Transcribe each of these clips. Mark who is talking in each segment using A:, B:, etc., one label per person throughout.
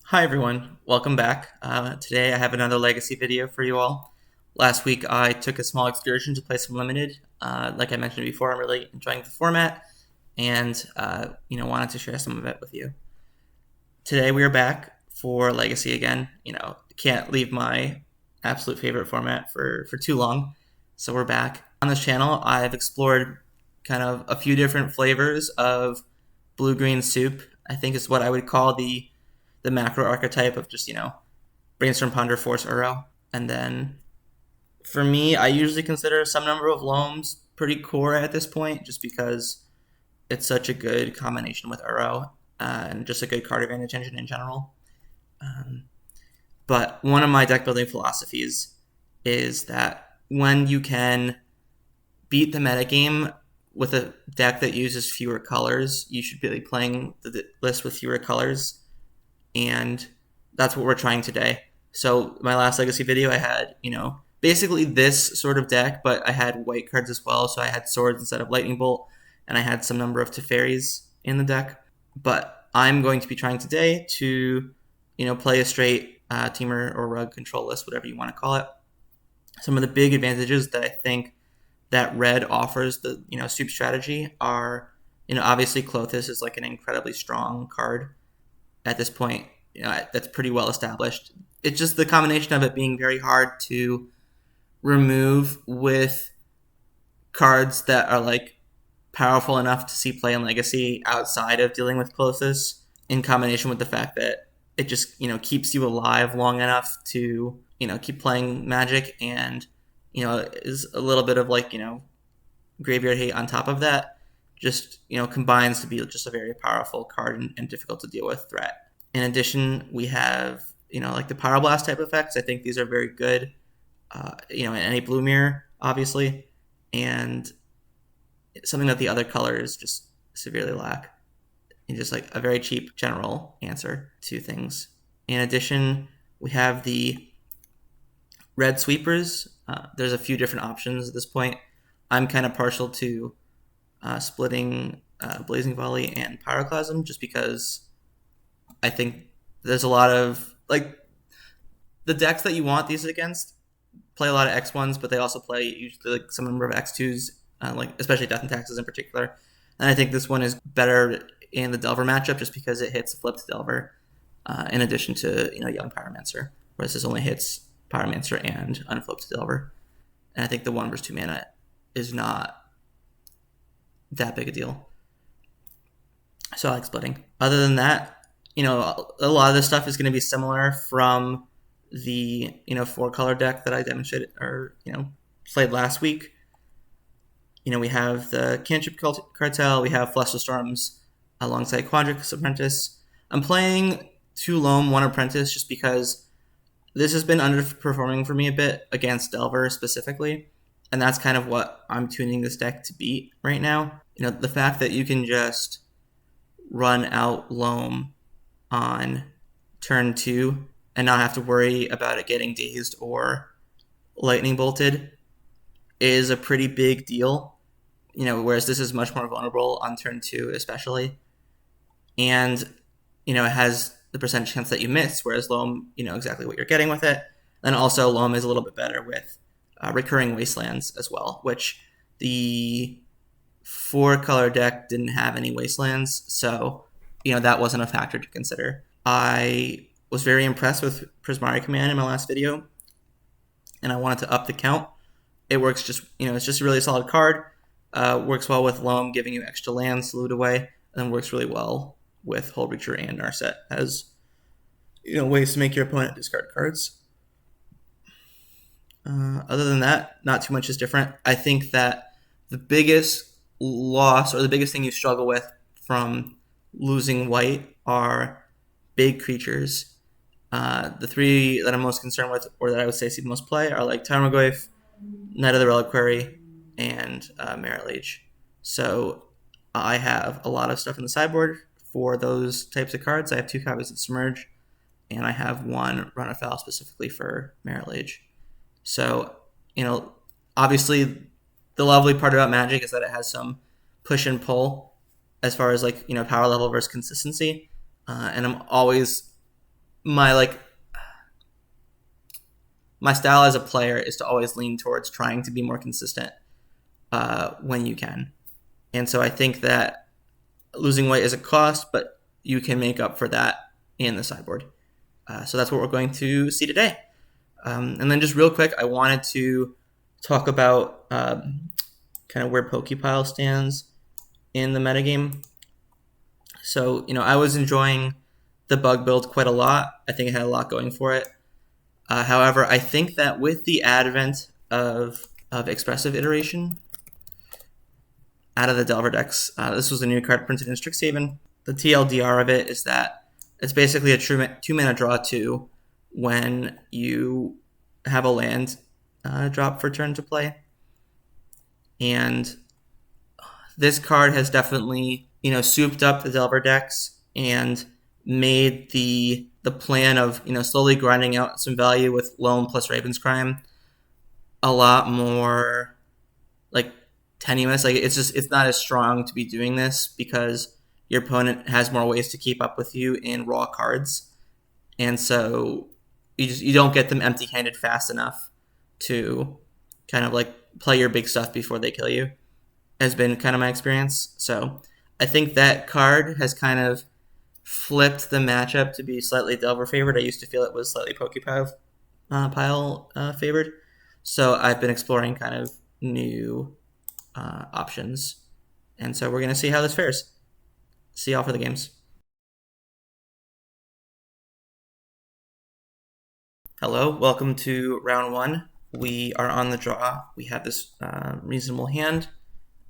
A: Hi everyone, welcome back. Today I have another Legacy video for you all. Last week I took a small excursion to play some Limited. Like I mentioned before, I'm really enjoying the format and wanted to share some of it with you. Today we are back for Legacy again. Can't leave my absolute favorite format for too long, so we're back. On this channel I've explored kind of a few different flavors of blue-green soup. I think is what I would call the macro archetype of just, Brainstorm, Ponder, Force, Uro. And then for me, I usually consider some number of Loams pretty core at this point, just because it's such a good combination with Uro and just a good card advantage engine in general. But one of my deck building philosophies is that when you can beat the metagame with a deck that uses fewer colors, you should be playing the list with fewer colors. And that's what we're trying today. So my last Legacy video, I had, basically this sort of deck, but I had white cards as well. So I had swords instead of lightning bolt, and I had some number of Teferis in the deck. But I'm going to be trying today to, play a straight Teamer or Rug control list, whatever you want to call it. Some of the big advantages that I think that red offers the, soup strategy are, obviously Klothys is like an incredibly strong card at this point. That's pretty well established. It's just the combination of it being very hard to remove with cards that are powerful enough to see play in Legacy outside of dealing with Klothys, in combination with the fact that it just keeps you alive long enough to keep playing Magic, and is a little bit of graveyard hate on top of that. Just combines to be just a very powerful card and difficult to deal with threat. In addition, we have the Pyroblast type effects. I think these are very good in any blue mirror, obviously, and something that the other colors just severely lack. And just a very cheap general answer to things. In addition, we have the red sweepers. There's a few different options at this point. I'm kind of partial to splitting Blazing Volley and Pyroclasm, just because I think there's a lot of the decks that you want these against play a lot of X1s, but they also play usually some number of X2s, especially Death and Taxes in particular. And I think this one is better in the Delver matchup just because it hits flipped Delver in addition to Young Pyromancer, whereas this only hits Pyromancer and unflipped Delver. And I think the 1 versus 2 mana is not that big a deal. So I like splitting. Other than that, a lot of this stuff is going to be similar from the 4-color deck that I demonstrated or played last week. We have the Cantrip Cartel, we have Flusterstorms alongside Quandrix Apprentice. I'm playing 2 Loam, 1 Apprentice, just because this has been underperforming for me a bit against Delver specifically. And that's kind of what I'm tuning this deck to beat right now. The fact that you can just run out Loam on turn 2 and not have to worry about it getting dazed or lightning bolted is a pretty big deal. Whereas this is much more vulnerable on turn 2 especially. And, it has the percentage chance that you miss, whereas Loam, exactly what you're getting with it. And also Loam is a little bit better with recurring Wastelands as well, which the 4-color deck didn't have any Wastelands, so that wasn't a factor to consider. I was very impressed with Prismari Command in my last video, and I wanted to up the count. It works just, it's just a really solid card. Works well with Loam, giving you extra lands to loot away, and then works really well with Hullbreacher and Narset as ways to make your opponent discard cards. Other than that, not too much is different. I think that the biggest loss or the biggest thing you struggle with from losing white are big creatures. The 3 that I'm most concerned with, or that I would say see the most play, are Tarmogoyf, Knight of the Reliquary, and Merit Leech. So I have a lot of stuff in the sideboard for those types of cards. I have 2 copies of Submerge, and I have 1 Run Afoul specifically for Merit Leech. So, obviously the lovely part about Magic is that it has some push and pull as far as power level versus consistency. And I'm always my my style as a player is to always lean towards trying to be more consistent when you can. And so I think that losing weight is a cost, but you can make up for that in the sideboard. So that's what we're going to see today. And then just real quick, I wanted to talk about kind of where Pokepile stands in the metagame. So, I was enjoying the bug build quite a lot. I think it had a lot going for it. However, I think that with the advent of expressive iteration out of the Delver decks, this was a new card printed in Strixhaven. The TLDR of it is that it's basically a 2-mana draw 2 when you have a land drop for turn to play. And this card has definitely, souped up the Delver decks and made the plan of, slowly grinding out some value with Loam plus Raven's Crime a lot more tenuous. It's not as strong to be doing this because your opponent has more ways to keep up with you in raw cards. And so you don't get them empty-handed fast enough to kind of play your big stuff before they kill you, has been kind of my experience. So I think that card has kind of flipped the matchup to be slightly Delver favored. I used to feel it was slightly Pokepile favored. So I've been exploring kind of new options. And so we're going to see how this fares. See y'all for the games. Hello, welcome to round 1. We are on the draw. We have this reasonable hand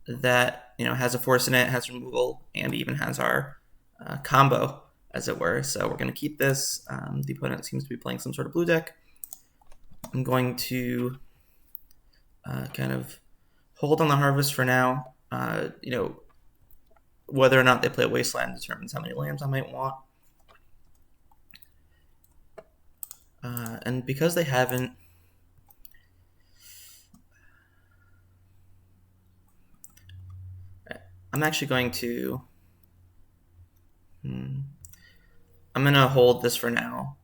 A: that has a force in it, has removal, and even has our combo, as it were. So we're going to keep this. The opponent seems to be playing some sort of blue deck. I'm going to kind of hold on the Harvest for now. Whether or not they play Wasteland determines how many lands I might want. And because they haven't, I'm actually going to I'm going to hold this for now.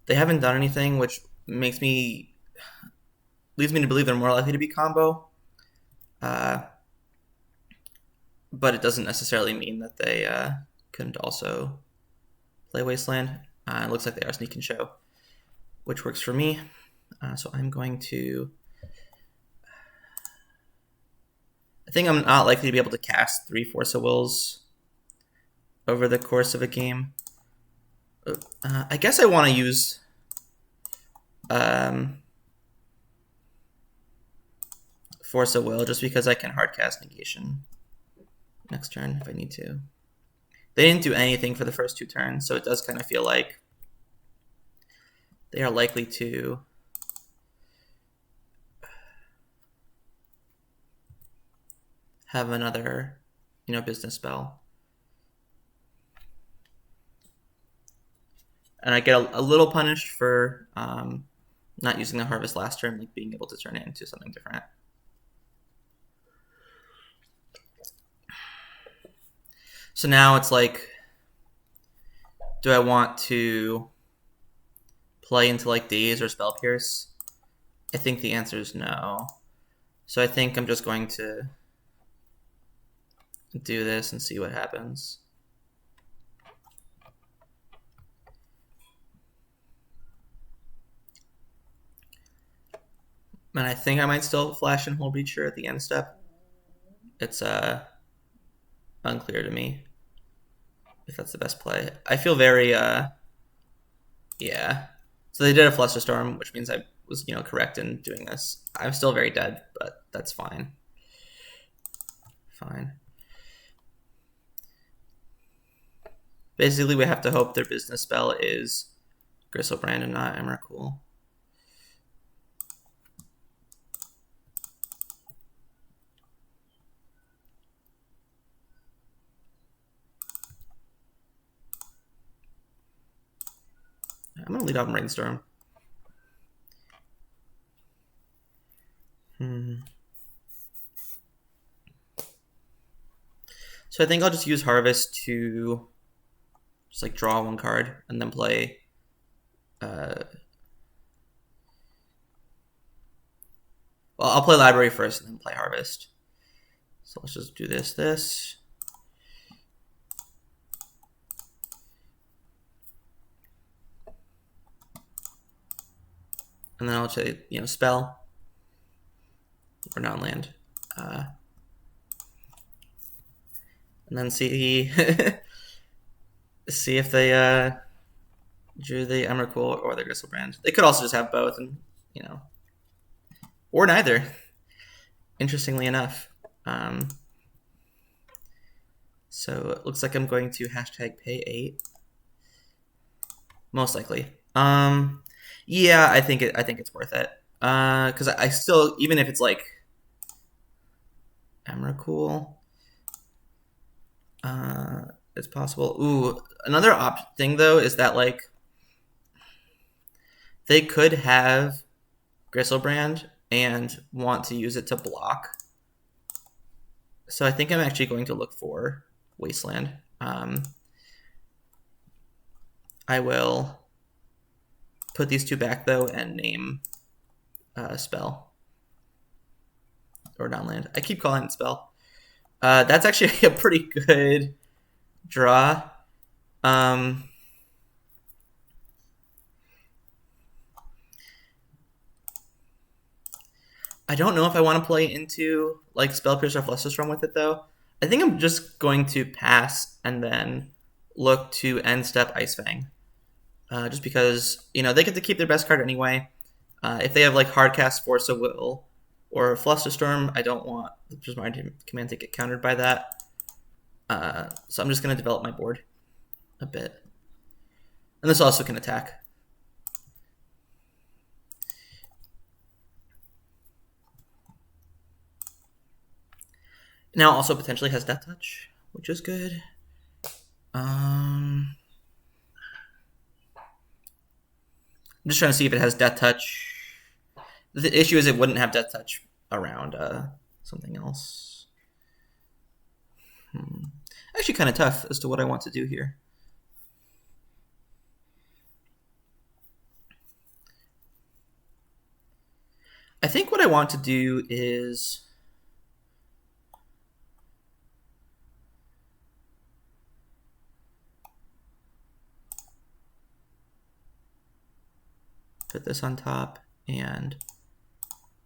A: They haven't done anything, which leads me to believe they're more likely to be combo. But it doesn't necessarily mean that they couldn't also play Wasteland. It looks like they are Sneak and Show, which works for me. So I'm going to... I think I'm not likely to be able to cast 3 Force of Wills over the course of a game. I guess I want to use Force of Will just because I can hardcast Negation next turn if I need to. They didn't do anything for the first 2 turns, so it does kind of feel like they are likely to have another, business spell. And I get a little punished for not using the Harvest last turn, being able to turn it into something different. So now it's do I want to play into Daze or Spell Pierce? I think the answer is no. So I think I'm just going to do this and see what happens. And I think I might still flash in Hullbreacher at the end step. It's unclear to me if that's the best play. I feel very yeah. So they did a Flusterstorm, which means I was correct in doing this. I'm still very dead, but that's fine. Fine. Basically, we have to hope their business spell is Gristlebrand and not Emrakul. I'm going to lead off Brainstorm. So I think I'll just use Harvest to just draw 1 card and then play Well, I'll play Library first and then play Harvest. So let's just do this. And then I'll say, spell or non-land. And then see see if they drew the Emrakul or the Gristlebrand. They could also just have both, and or neither. Interestingly enough. So it looks like I'm going to #pay8. Most likely. Yeah, I think it's worth it. Because I still, even if it's like Emrakul, it's possible. Ooh, another thing though is that like they could have Gristlebrand and want to use it to block. So I think I'm actually going to look for Wasteland. I will put these two back though and name a spell or non-land. I keep calling it spell. That's actually a pretty good draw. I don't know if I want to play into like Spellpiercer or Flusterstorm with it though. I think I'm just going to pass and then look to end step Ice-Fang. Just because, they get to keep their best card anyway. If they have like Hardcast, Force of Will, or Flusterstorm, I don't want the Prismari Command to get countered by that. So I'm just going to develop my board a bit. And this also can attack. Now also potentially has Death Touch, which is good. I'm just trying to see if it has Death Touch. The issue is it wouldn't have Death Touch around something else. Actually kind of tough as to what I want to do here. I think what I want to do is put this on top and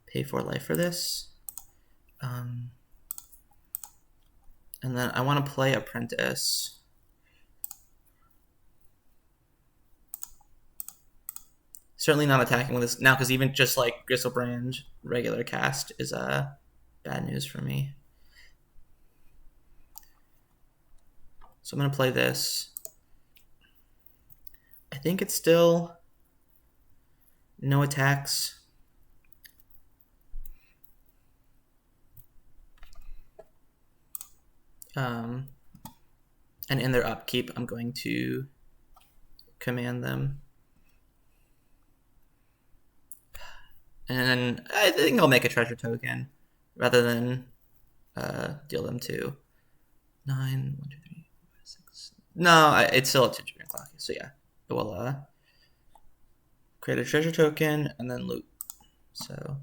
A: pay 4 life for this. And then I want to play Apprentice. Certainly not attacking with this now, because even just like Gristlebrand regular cast is bad news for me. So I'm going to play this. I think it's still no attacks. And in their upkeep, I'm going to command them. And then I think I'll make a treasure token rather than deal them to 9, 1, 2, 3, 4, 5, 6. No, it's still a Tingerbane Clock. So yeah, it will create a treasure token and then loot. So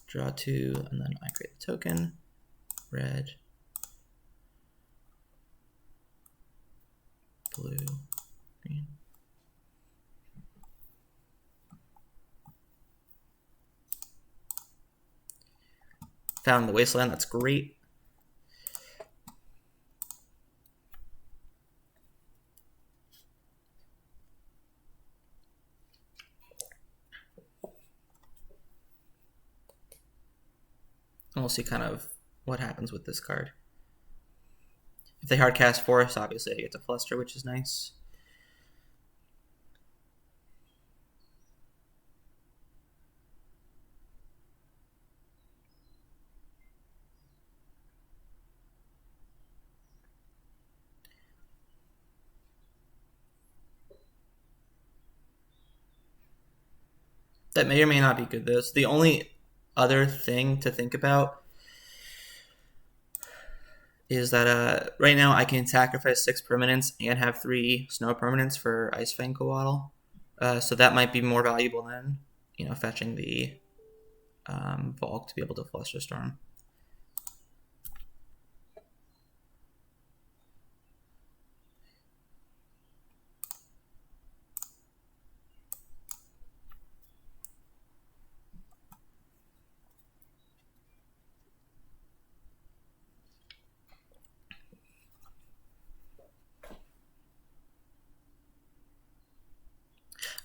A: draw 2, and then I create the token. Red, blue, green. Found the Wasteland, that's great. And we'll see kind of what happens with this card. If they hardcast Force, obviously I get to Fluster, which is nice. That may or may not be good, though. So the only other thing to think about is that right now I can sacrifice 6 permanents and have 3 snow permanents for Ice-Fang Coatl. So that might be more valuable than, fetching the Volk to be able to Flusterstorm.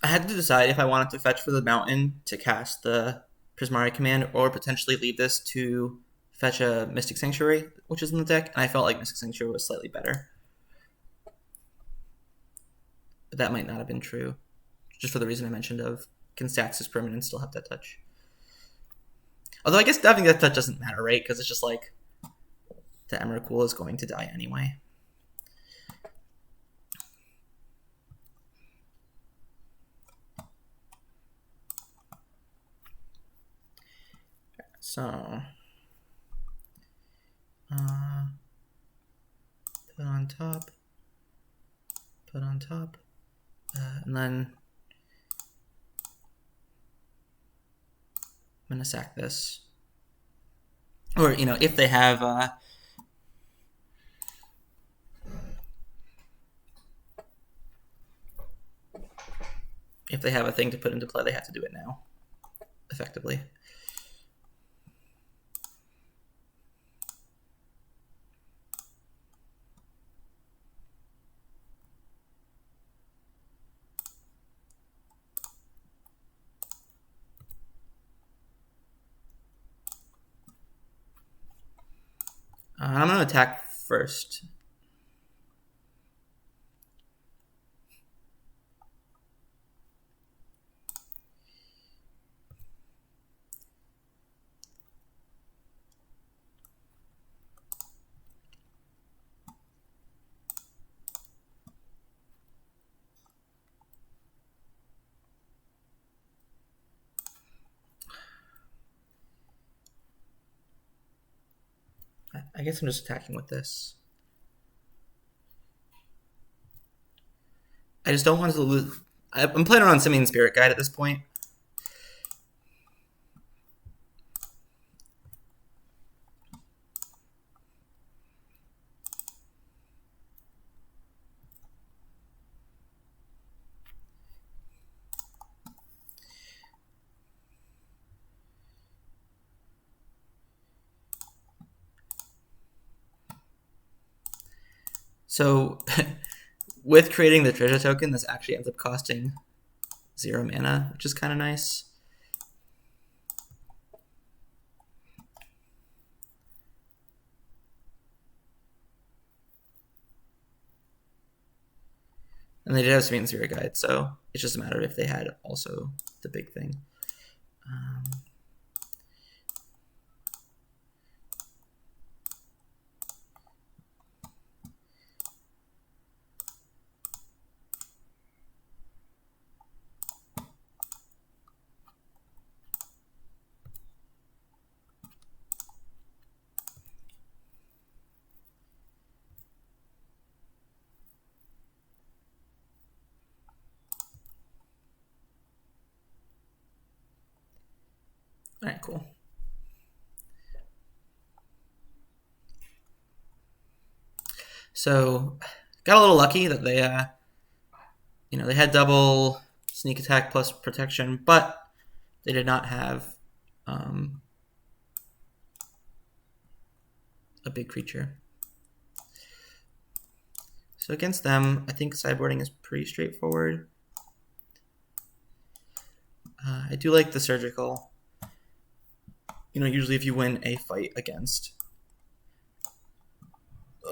A: I had to decide if I wanted to fetch for the mountain to cast the Prismari Command, or potentially leave this to fetch a Mystic Sanctuary, which is in the deck, and I felt like Mystic Sanctuary was slightly better. But that might not have been true, just for the reason I mentioned of, can Stax's permanent still have that touch? Although I guess having that touch doesn't matter, right? Because it's just like, the Emrakul is going to die anyway. So, put on top, and then I'm gonna sack this. Or, if they have a thing to put into play, they have to do it now, effectively. I'm going to attack first. I guess I'm just attacking with this. I just don't want to lose. I'm playing around Simian Spirit Guide at this point. So, with creating the treasure token, this actually ends up costing 0 mana, which is kind of nice. And they did have Simian Spirit Guide, so it's just a matter of if they had also the big thing. All right, cool. So, got a little lucky that they, they had double sneak attack plus protection, but they did not have a big creature. So against them, I think sideboarding is pretty straightforward. I do like the surgical. Usually if you win a fight against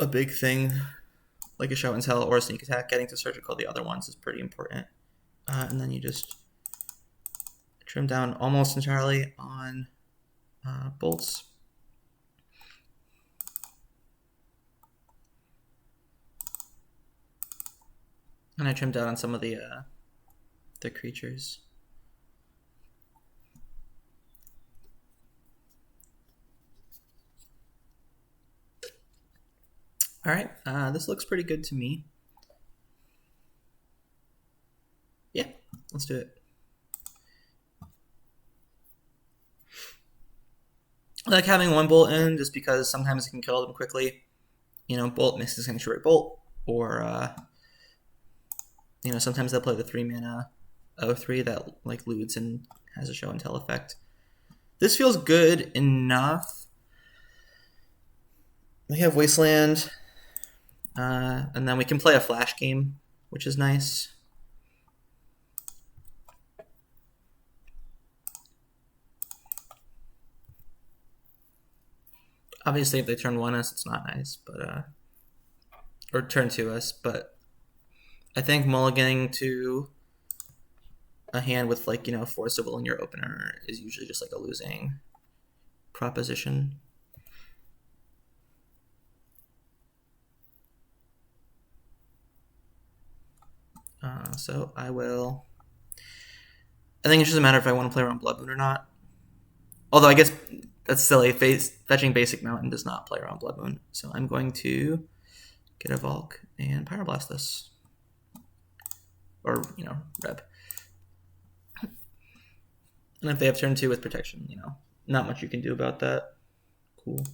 A: a big thing like a Show and Tell or a sneak attack, getting to surgical the other ones is pretty important. And then you just trim down almost entirely on bolts. And I trimmed down on some of the creatures. All right, this looks pretty good to me. Yeah, Let's do it. I like having one bolt in just because sometimes it can kill them quickly. You know, bolt makes a sanctuary bolt, or you know, sometimes they'll play the 3-mana 0/3 that like loots and has a show and tell effect. This feels good enough. We have Wasteland, and then we can play a flash game, which is nice. Obviously, if they turn 1 us, it's not nice, but or turn 2 us. But I think mulliganing to a hand with like, you know, Force of Will in your opener is usually just like a losing proposition. So I think it's just a matter if I want to play around Blood Moon or not. Although I guess that's silly. Fetching basic mountain does not play around Blood Moon. So I'm going to get a Volk and Pyroblast this. Or, you know, Reb. And if they have turn 2 with protection, you know, not much you can do about that. Cool.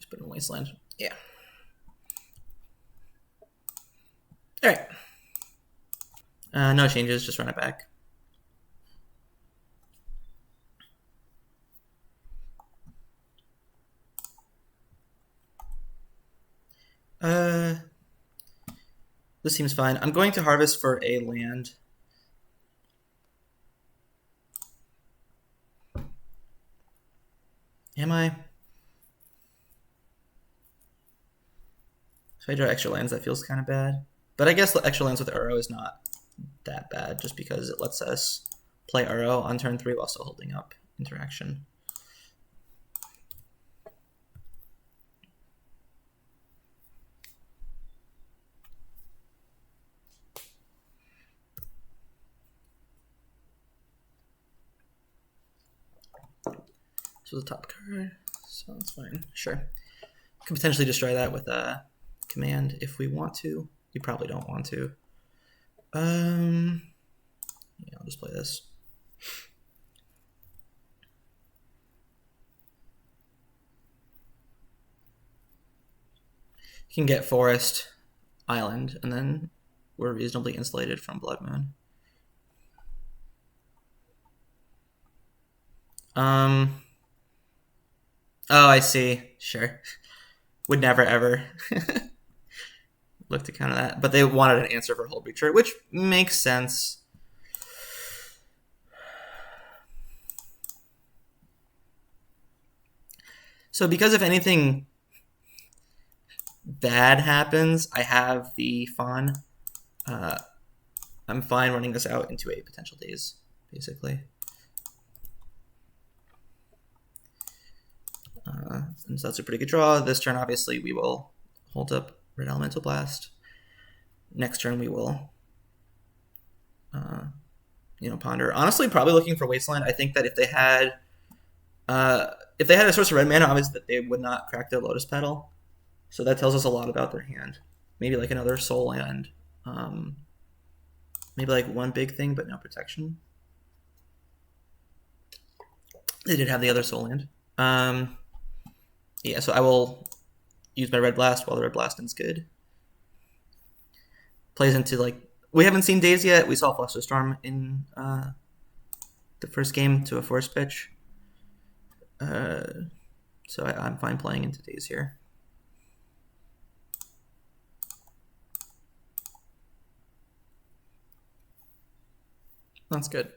A: Put in Wasteland. Yeah. All right. No changes. Just run it back. This seems fine. I'm going to harvest for a land. Am I? If I draw extra lands, that feels kind of bad. But I guess the extra lands with Uro is not that bad, just because it lets us play Uro on turn 3 while still holding up interaction. This was a top card, so that's fine. Sure. Could potentially destroy that with a command if we want to. We probably don't want to. Yeah, I'll just play this. You can get Forest, Island, and then we're reasonably insulated from Blood Moon. Oh, I see. Sure. Would never ever look to counter that. But they wanted an answer for Hullbreacher, which makes sense. So because if anything bad happens, I have the Fawn. I'm fine running this out into a potential daze, basically. And so that's a pretty good draw. This turn, obviously, we will hold up Red Elemental Blast. Next turn, we will, you know, ponder. Honestly, probably looking for Wasteland. I think that if they had a source of red mana, obviously that they would not crack their Lotus Petal. So that tells us a lot about their hand. Maybe like another Soul Land. Maybe like one big thing, but no protection. They did have the other Soul Land. Yeah, so I will use my Red Blast while the Red Blasting's good. Plays into, like, we haven't seen Daze yet. We saw Flusterstorm in the first game to a force pitch. So I'm fine playing into Daze here. That's good.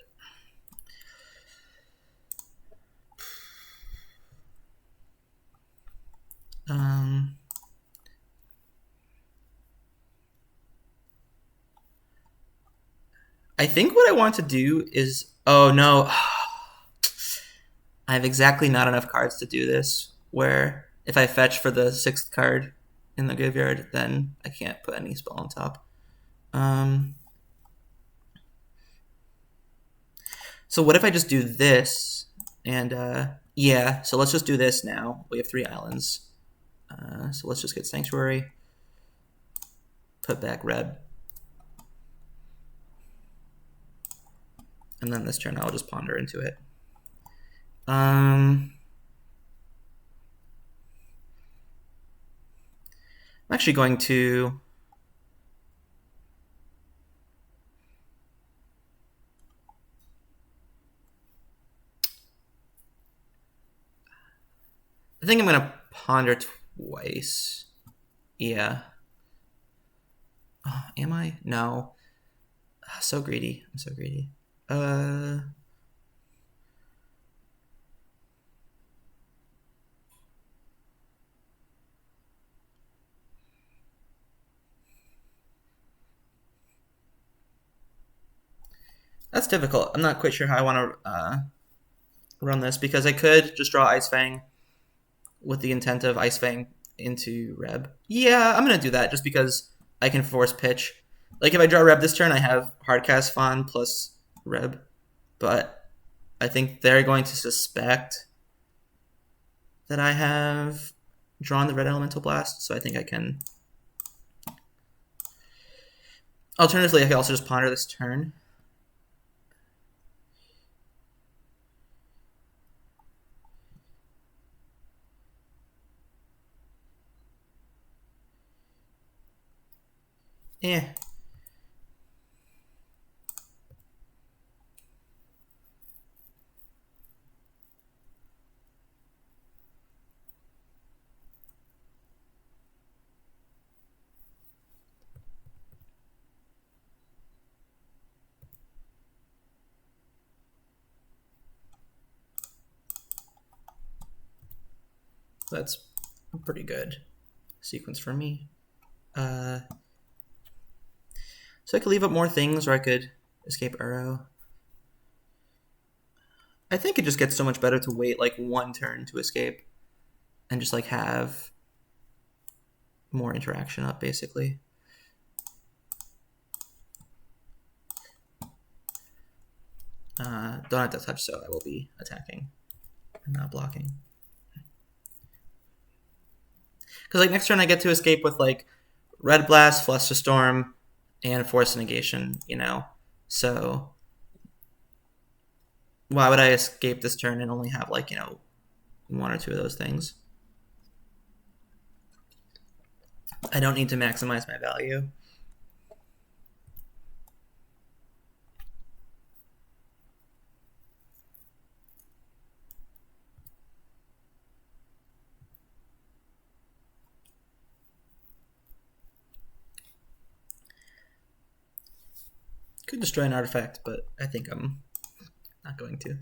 A: I think what I want to do is... Oh, no. I have exactly not enough cards to do this, where if I fetch for the 6th card in the graveyard, then I can't put any spell on top. So what if I just do this, and Yeah, so let's just do this now. We have 3 islands. So let's just get Sanctuary. Put back red. And then this turn I'll just ponder into it. I'm actually going to... I think I'm going to ponder twice. Yeah. Oh, am I? No. So greedy. I'm so greedy. That's difficult. I'm not quite sure how I want to run this, because I could just draw Ice-Fang with the intent of Ice-Fang into Reb. Yeah, I'm going to do that just because I can force pitch. Like, if I draw Reb this turn, I have Hardcast Fawn plus Reb. But I think they're going to suspect that I have drawn the Red Elemental Blast, so I think I can... Alternatively, I can also just ponder this turn. Yeah. That's a pretty good sequence for me. So I could leave up more things, or I could escape Uro. I think it just gets so much better to wait like 1 turn to escape and just like have more interaction up, basically. Don't have to touch, so I will be attacking and not blocking. Because like next turn I get to escape with like Red Blast, Flusterstorm, and Force of Negation, you know? So why would I escape this turn and only have like, you know, 1 or 2 of those things? I don't need to maximize my value. Could destroy an artifact, but I think I'm not going to.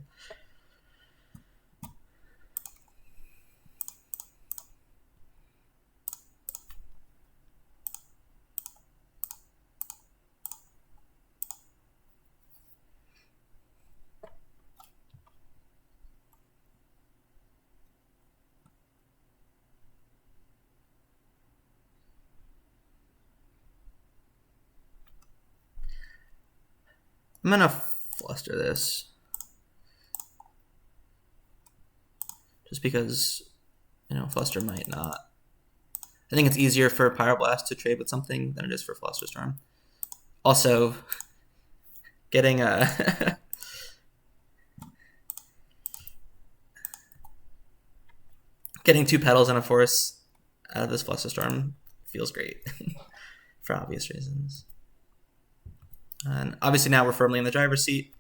A: I'm gonna fluster this. Just because, you know, Fluster might not. I think it's easier for Pyroblast to trade with something than it is for Flusterstorm. Also, getting a... getting 2 petals and a force out of this Flusterstorm feels great. For obvious reasons. And obviously now we're firmly in the driver's seat.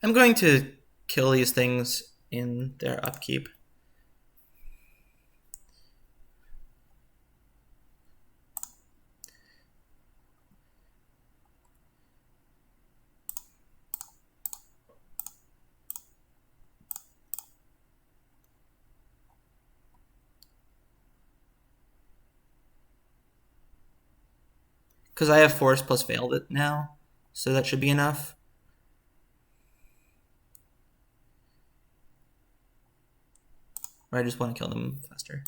A: I'm going to kill these things in their upkeep. because I have Force plus Failed it now, so that should be enough. Or I just want to kill them faster.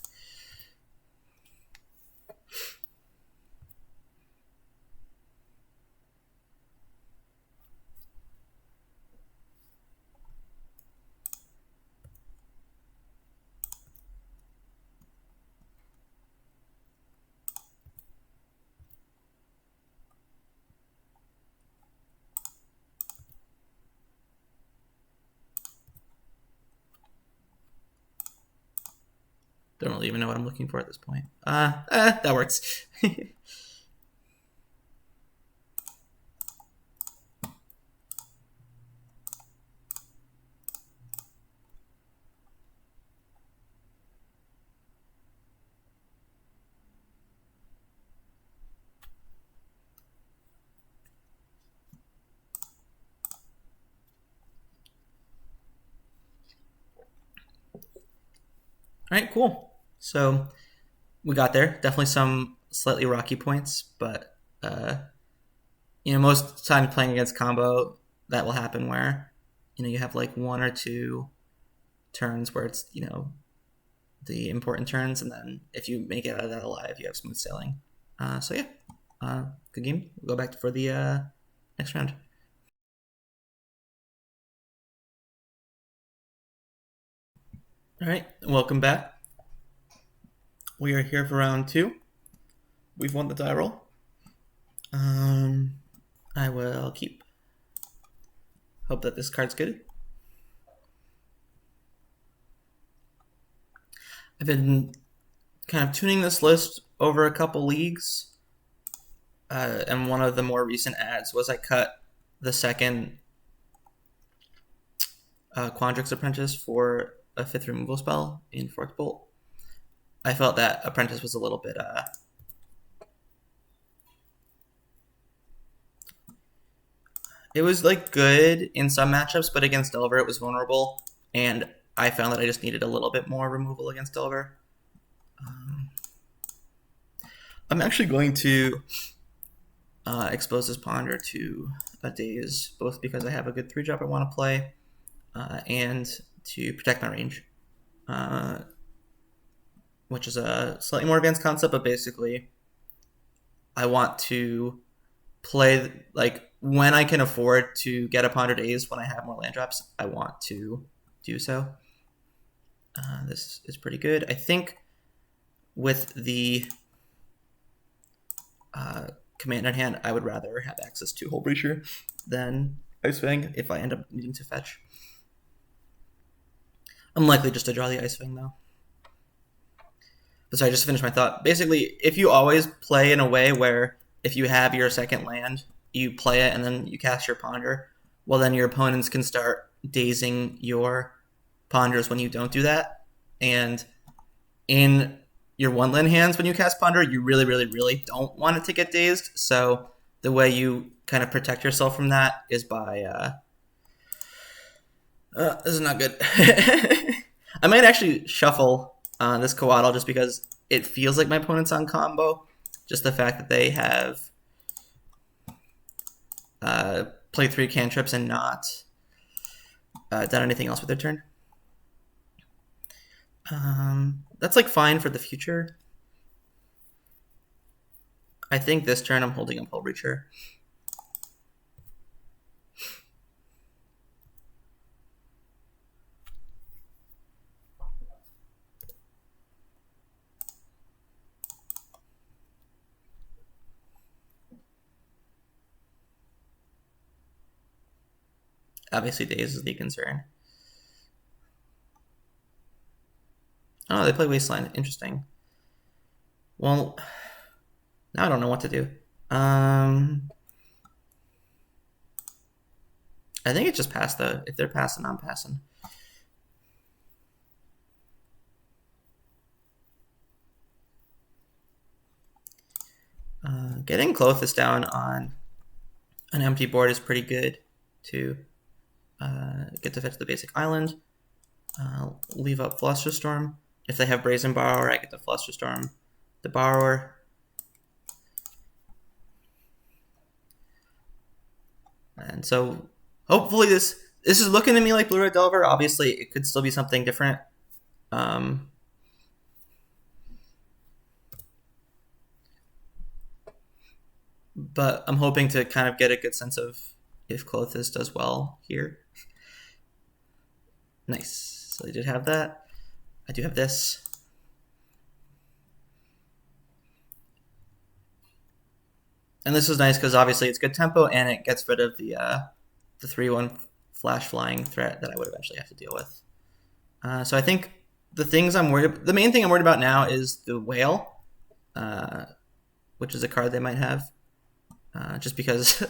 A: Don't really even know what I'm looking for at this point. That works. All right, cool. So we got there. Definitely some slightly rocky points, but most time playing against combo, that will happen where you have like 1 or 2 turns where it's the important turns, and then if you make it out of that alive, you have smooth sailing. So yeah, good game. We'll go back for the next round. All right, welcome back. We are here for round 2. We've won the die roll. I will keep. Hope that this card's good. I've been kind of tuning this list over a couple leagues, and one of the more recent adds was I cut the second Quandrix Apprentice for a 5th removal spell in 4th Bolt. I felt that Apprentice was a little bit it was like good in some matchups, but against Delver it was vulnerable, and I found that I just needed a little bit more removal against Delver. I'm actually going to expose this Ponder to a Daze, both because I have a good 3-drop I want to play, and to protect my range, which is a slightly more advanced concept, but basically I want to play, like, when I can afford to get a Ponder Daze when I have more land drops, I want to do so. This is pretty good. I think with the command in hand, I would rather have access to Hullbreacher than Ice-Fang if I end up needing to fetch. I'm likely just to draw the Ice-Fang, though. But sorry, just to finish my thought. Basically, if you always play in a way where if you have your second land, you play it and then you cast your Ponder, well, then your opponents can start dazing your Ponders when you don't do that. And in your 1-land hands, when you cast Ponder, you really, really, really don't want it to get dazed. So the way you kind of protect yourself from that is by... this is not good. I might actually shuffle this Coatl just because it feels like my opponent's on combo. Just the fact that they have played 3 cantrips and not done anything else with their turn. That's like fine for the future. I think this turn I'm holding up Hullbreacher. Obviously, Daze is the concern. Oh, they play Wasteland. Interesting. Well, now I don't know what to do. I think it just passed, though. If they're passing, I'm passing. Getting Klothys down on an empty board is pretty good to get to fetch the basic island. Leave up Flusterstorm. If they have Brazen Borrower, I get the Flusterstorm the Borrower. And so hopefully this is looking to me like Blue Red Delver. Obviously, it could still be something different. But I'm hoping to kind of get a good sense of if Klothys does well here. Nice. So I did have that. I do have this. And this is nice because obviously it's good tempo and it gets rid of the 3/1 flash flying threat that I would eventually have to deal with. So I think the main thing I'm worried about now is the whale, which is a card they might have, just because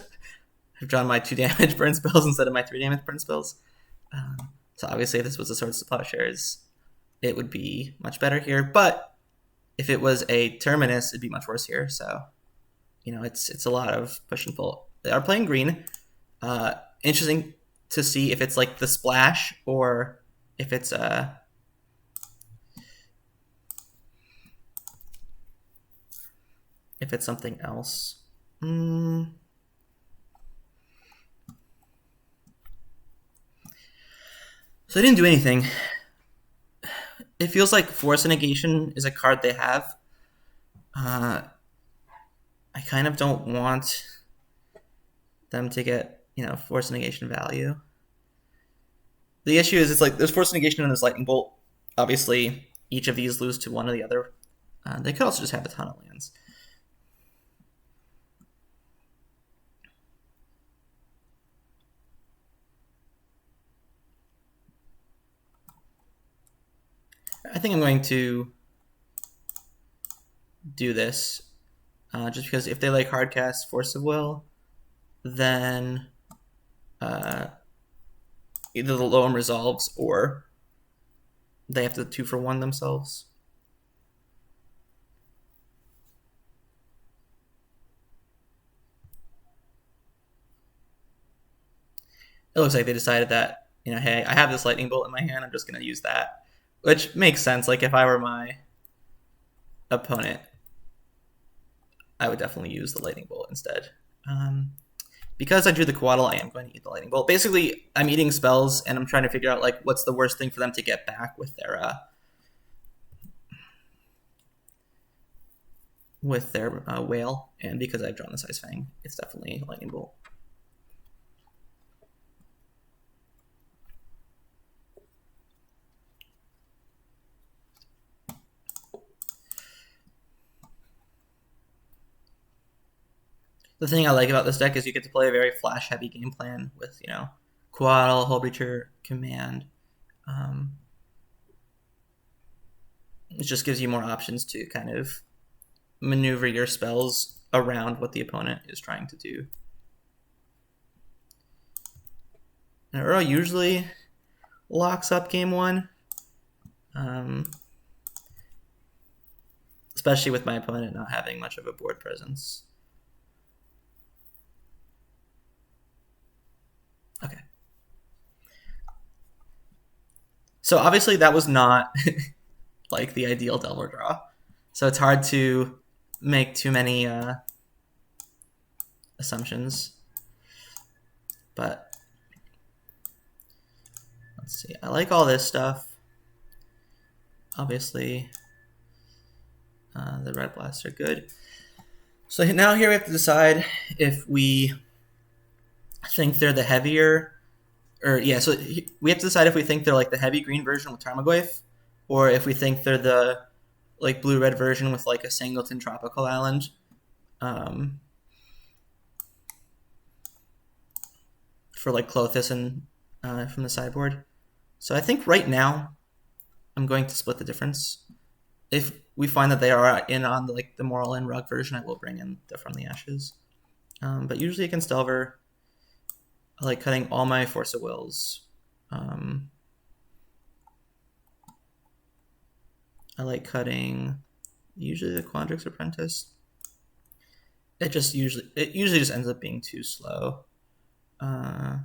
A: I've drawn my 2 damage burn spells instead of my 3 damage burn spells. So obviously if this was a Swords to Plowshares, it would be much better here. But if it was a Terminus, it'd be much worse here. So, it's a lot of push and pull. They are playing green. Interesting to see if it's like the splash or if it's something else. So I didn't do anything. It feels like Force of Negation is a card they have. I kind of don't want them to get, Force of Negation value. The issue is it's like there's Force of Negation and there's Lightning Bolt. Obviously, each of these lose to one or the other. They could also just have a ton of lands. I think I'm going to do this just because if they like hardcast Force of Will, then either the Loam resolves or they have to 2-for-1 themselves. It looks like they decided that, hey, I have this Lightning Bolt in my hand, I'm just going to use that. Which makes sense. Like, if I were my opponent, I would definitely use the Lightning Bolt instead. Because I drew the Coatl, I am going to eat the Lightning Bolt. Basically, I'm eating spells, and I'm trying to figure out, like, what's the worst thing for them to get back with their whale. And because I've drawn this Ice-Fang, it's definitely Lightning Bolt. The thing I like about this deck is you get to play a very flash-heavy game plan with, Coatl, Hullbreacher, Command. It just gives you more options to kind of maneuver your spells around what the opponent is trying to do. Now, Uro usually locks up game 1. Especially with my opponent not having much of a board presence. Okay. So obviously that was not like the ideal Delver draw. So it's hard to make too many assumptions. But let's see. I like all this stuff. Obviously, the red blasts are good. So now here we have to decide if we think they're the heavier, so we have to decide if we think they're like the heavy green version with Tarmogoyf, or if we think they're the like blue-red version with like a Singleton Tropical Island. For like Klothys and from the sideboard. So I think right now I'm going to split the difference. If we find that they are in on the Moral and Rug version, I will bring in the From the Ashes. But usually against Delver, I like cutting all my Force of Wills. I like cutting usually the Quandrix Apprentice. It usually just ends up being too slow. And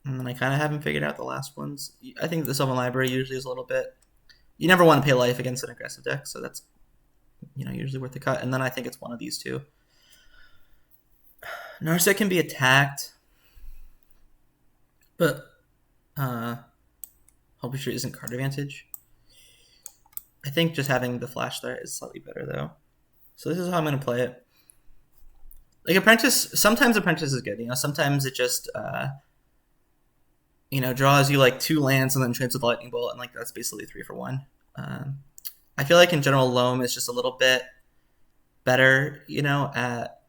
A: then I kind of haven't figured out the last ones. I think the Sylvan Library usually is a little bit... You never want to pay life against an aggressive deck, so that's usually worth the cut. And then I think it's one of these two. Narset can be attacked, but Hullbreacher isn't card advantage. I think just having the flash there is slightly better though. So this is how I'm going to play it. Like Apprentice, sometimes Apprentice is good. Sometimes it just draws you like 2 lands and then trades with Lightning Bolt, and like that's basically 3 for 1. I feel like in general Loam is just a little bit better, at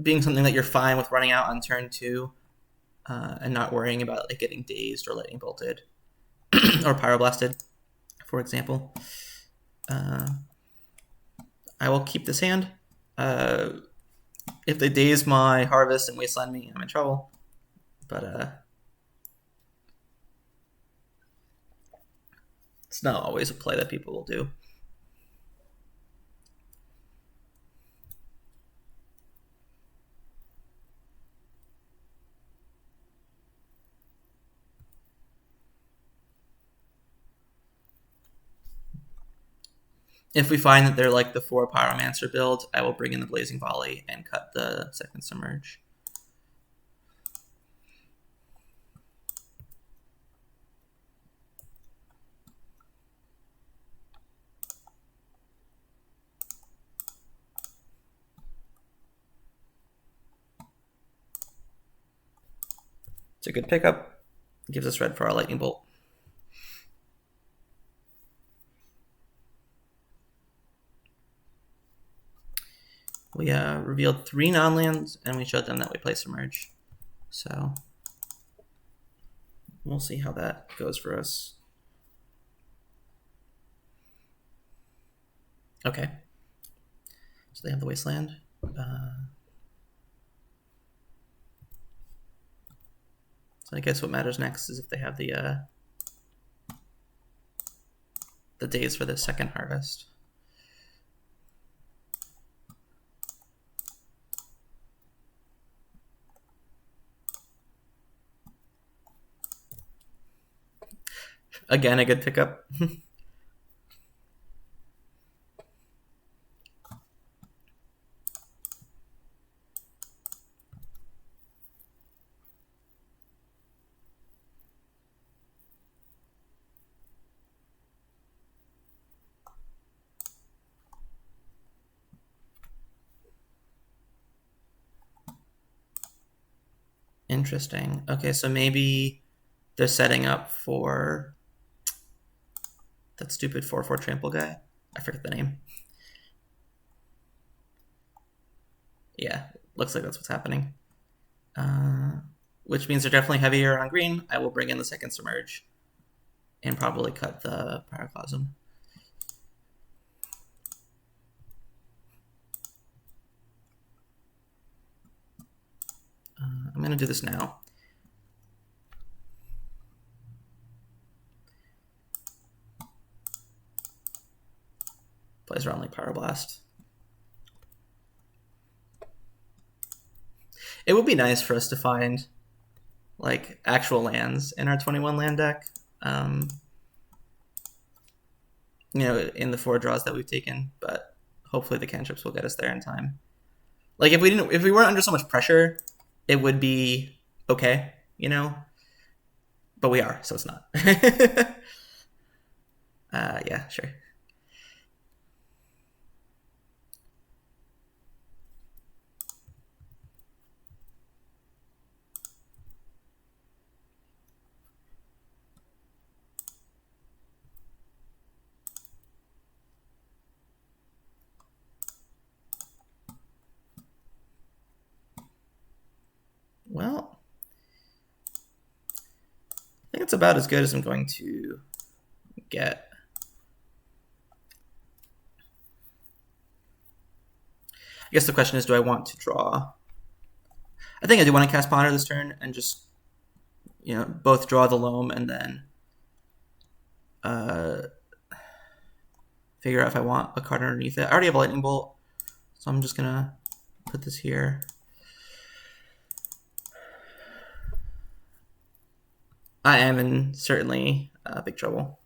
A: being something that you're fine with running out on turn 2, and not worrying about like getting dazed or Lightning Bolted or Pyroblasted, for example. I will keep this hand. If they daze my Harvest and Wasteland me, I'm in trouble. But it's not always a play that people will do. If we find that they're like the 4 Pyromancer build, I will bring in the Blazing Volley and cut the second Submerge. It's a good pickup. It gives us red for our Lightning Bolt. We revealed 3 non-lands, and we showed them that we play Submerge. So we'll see how that goes for us. Okay. So they have the Wasteland. So I guess what matters next is if they have the days for the second Harvest. Again, a good pickup. Interesting. Okay, so maybe they're setting up for that stupid 4/4 trample guy. I forget the name. Yeah, looks like that's what's happening. Which means they're definitely heavier on green. I will bring in the second Submerge and probably cut the Pyroclasm. I'm going to do this now. Plays around like Pyroblast. It would be nice for us to find like actual lands in our 21 land deck. In the 4 draws that we've taken, but hopefully the cantrips will get us there in time. Like if we weren't under so much pressure, it would be okay, but we are, so it's not. Yeah, sure. Well, I think it's about as good as I'm going to get. I guess the question is, do I want to draw? I think I do want to cast Ponder this turn and just, both draw the Loam and then figure out if I want a card underneath it. I already have a Lightning Bolt, so I'm just going to put this here. I am in certainly big trouble.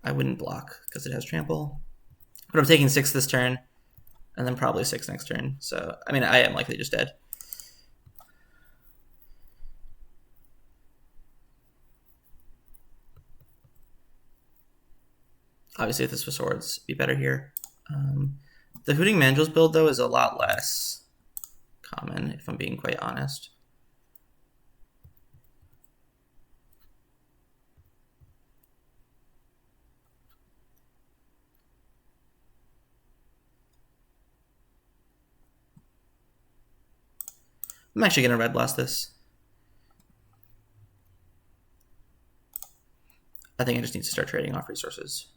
A: I wouldn't block because it has trample. But I'm taking 6 this turn, and then probably 6 next turn. So, I mean, I am likely just dead. Obviously, if this was swords, it'd be better here. The Hooting Mandrills build, though, is a lot less common, if I'm being quite honest. I'm actually going to red blast this. I think I just need to start trading off resources.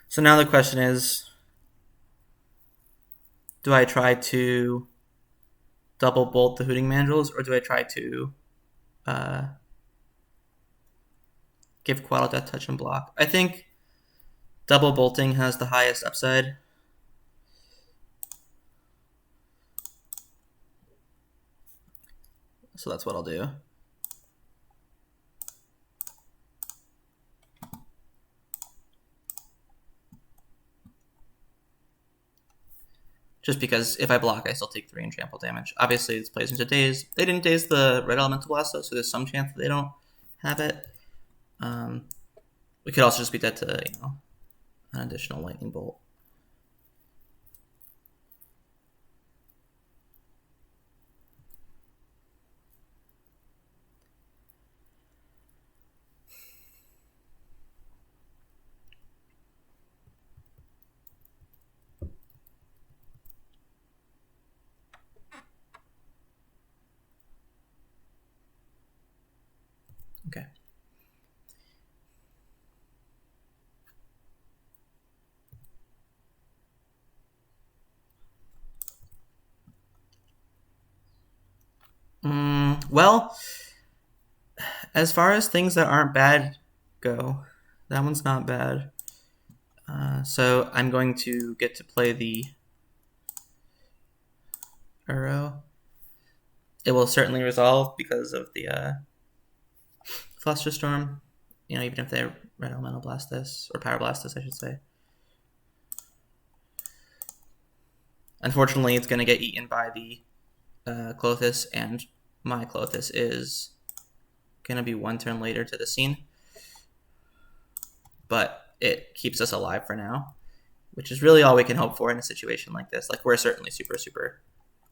A: So now the question is, do I try to double bolt the Hooting Mandrills, or do I try to give Coatl Death Touch and block? I think double bolting has the highest upside. So that's what I'll do. Just because if I block, I still take 3 and trample damage. Obviously, this plays into daze. They didn't daze the red elemental blast though, so there's some chance that they don't have it. We could also just be dead to, you know, an additional lightning bolt. Okay. Well, as far as things that aren't bad go, that one's not bad. So I'm going to get to play the Uro. It will certainly resolve because of the Flusterstorm. You know, even if they red elemental blast this, or Pyroblast this, I should say. Unfortunately, it's going to get eaten by the Klothys, and my Klothys is going to be 1 turn later to the scene. But it keeps us alive for now, which is really all we can hope for in a situation like this. Like, we're certainly super, super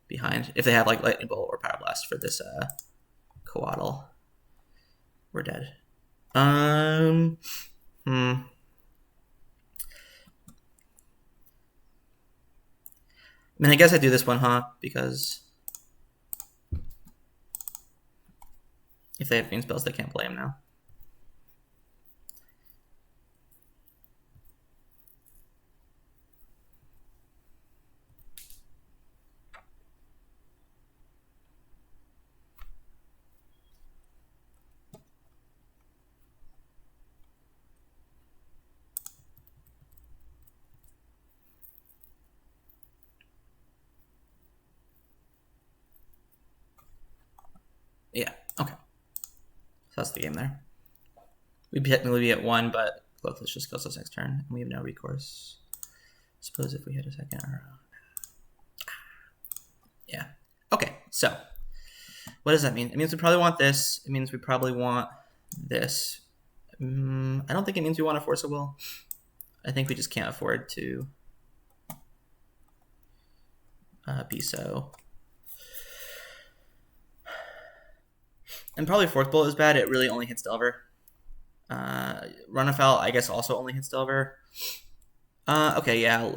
A: behind. If they have, like, Lightning Bolt or Pyroblast for this Coatl, we're dead. I mean, I guess I do this one, huh? Because if they have Fiend spells, they can't play them now. Yeah, okay. So that's the game there. We'd technically be at 1, but Klothys just kills us next turn, and we have no recourse. Suppose if we hit a second or... Yeah. Okay, so what does that mean? It means we probably want this. It means we probably want this. I don't think it means we want to Force of Will. I think we just can't afford to be so. And probably 4th Bolt is bad. It really only hits Delver. Run Afoul, I guess, also only hits Delver. Okay, yeah.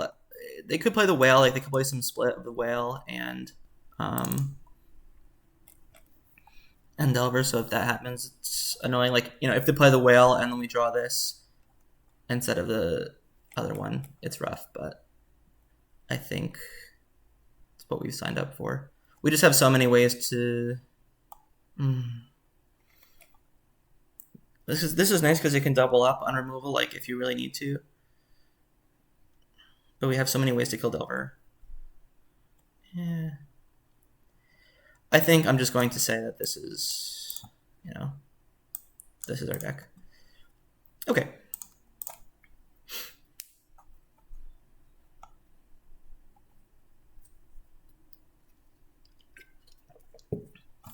A: They could play the Whale. Like, they could play some split of the Whale and Delver. So if that happens, it's annoying. Like, you know, if they play the Whale and then we draw this instead of the other one, it's rough. But I think it's what we've signed up for. We just have so many ways to... This is nice because it can double up on removal, like if you really need to. But we have so many ways to kill Delver. Yeah. I think I'm just going to say that this is, this is our deck. Okay.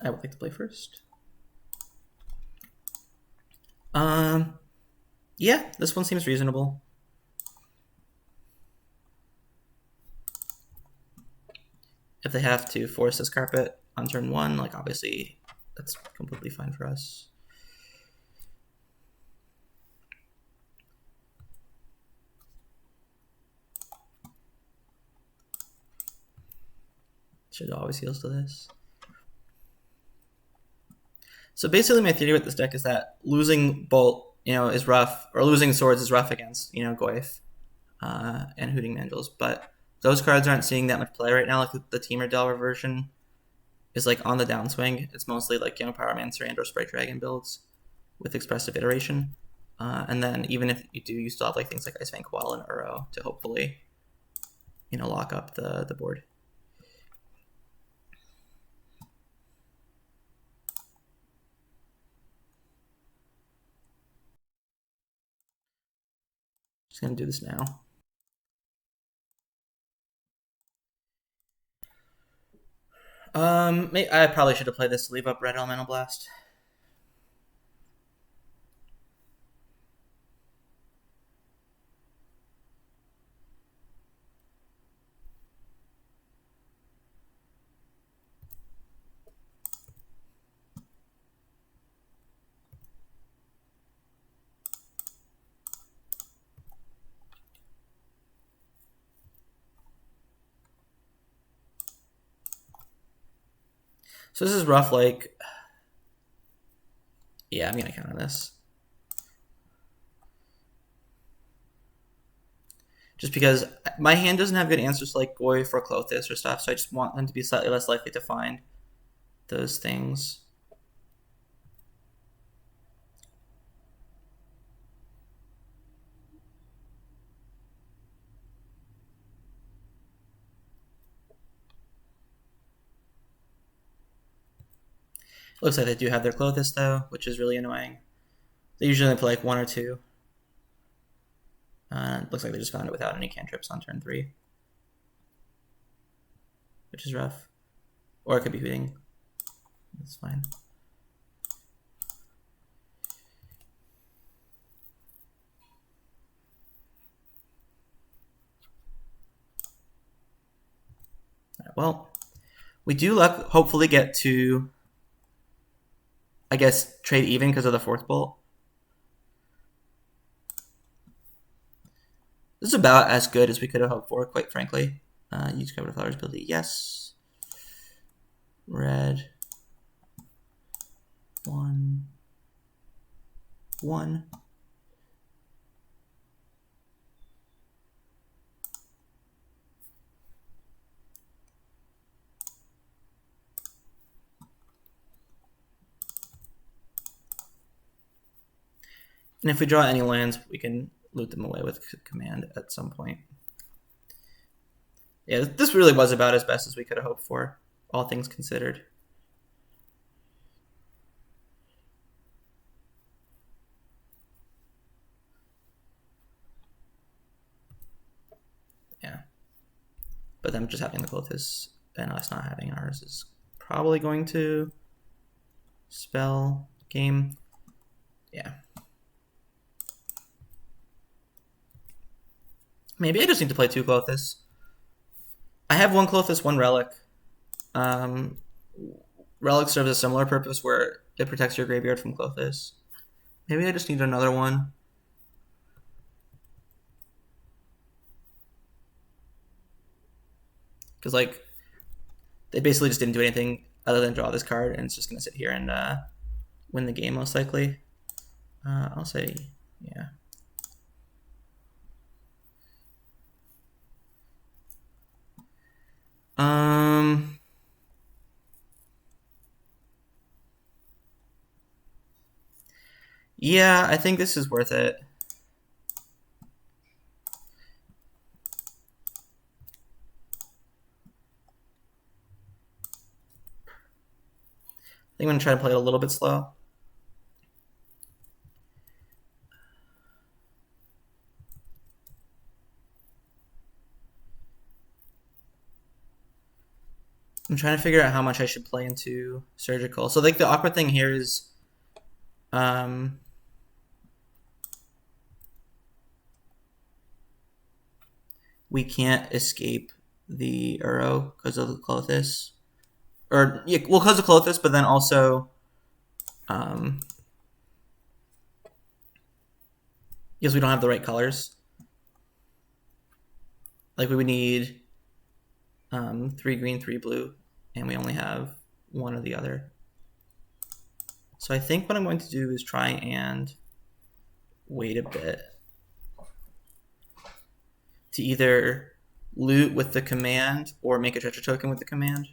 A: I would like to play first. Yeah, this one seems reasonable. If they have to force this carpet on turn 1, like obviously that's completely fine for us. Should always heals to this. So basically my theory with this deck is that losing Bolt, is rough, or losing Swords is rough against, Goyf and Hooting Mandrills, but those cards aren't seeing that much play right now. Like the Temur Delver version is like on the downswing. It's mostly like Pyromancer and or Sprite Dragon builds with expressive iteration. And then even if you do, you still have like things like Ice-Fang Coatl and Uro to hopefully, lock up the board. Just gonna do this now. I probably should have played this to leave up Red Elemental Blast. So this is rough, like, yeah, I'm going to count on this. Just because my hand doesn't have good answers to, like, Goyf or Klothys or stuff, so I just want them to be slightly less likely to find those things. Looks like they do have their Klothys, though, which is really annoying. They usually play, like, 1 or 2. Looks like they just found it without any cantrips on turn 3. Which is rough. Or it could be Hooting. That's fine. Right, well, we do hopefully get to, I guess, trade even because of the 4th bolt. This is about as good as we could have hoped for, quite frankly. Use Cover Flowers ability, yes. Red. 1. 1. And if we draw any lands, we can loot them away with Command at some point. Yeah, this really was about as best as we could have hoped for, all things considered. Yeah. But them just having the Klothys and us not having ours is probably going to spell game. Yeah. Maybe I just need to play 2 Klothys. I have 1 Klothys, 1 Relic. Relic serves a similar purpose where it protects your graveyard from Klothys. Maybe I just need another one. Because, like, they basically just didn't do anything other than draw this card, and it's just going to sit here and win the game, most likely. I'll say, yeah. Yeah, I think this is worth it. I'm going to try to play it a little bit slow. I'm trying to figure out how much I should play into Surgical. So like the awkward thing here is we can't escape the Uro because of the Klothys. Or, yeah, well, because of Klothys, but then also because we don't have the right colors. Like we would need 3 green, 3 blue, and we only have one or the other. So I think what I'm going to do is try and wait a bit to either loot with the command or make a treasure token with the command.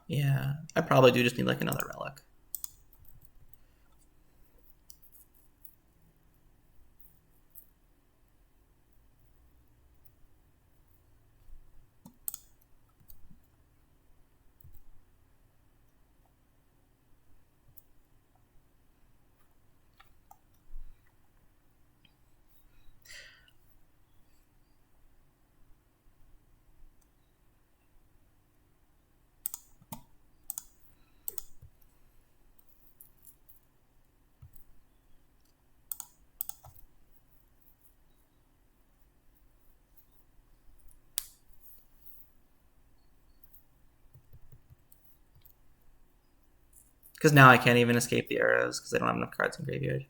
A: Yeah, I probably do just need like another relic. Because now I can't even escape the arrows because I don't have enough cards in graveyard.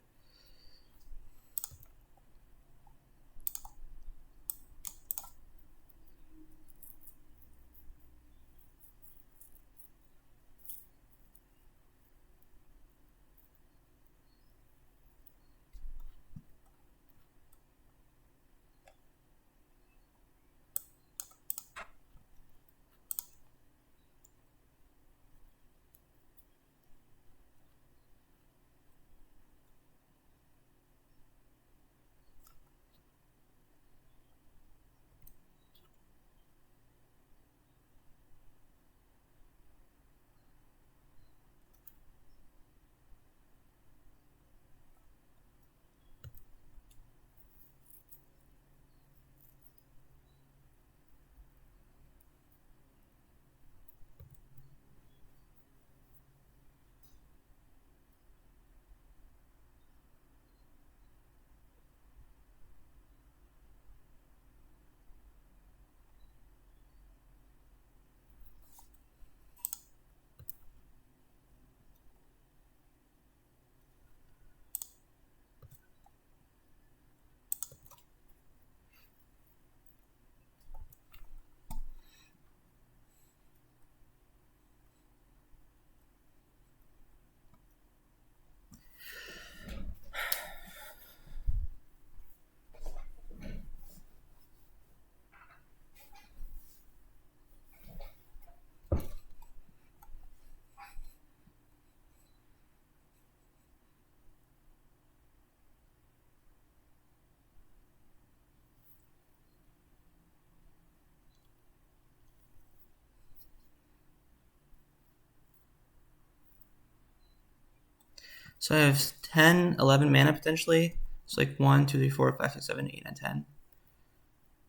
A: So I have 10, 11 mana potentially. It's like 1, 2, 3, 4, 5, 6, 7, 8, 9, 10.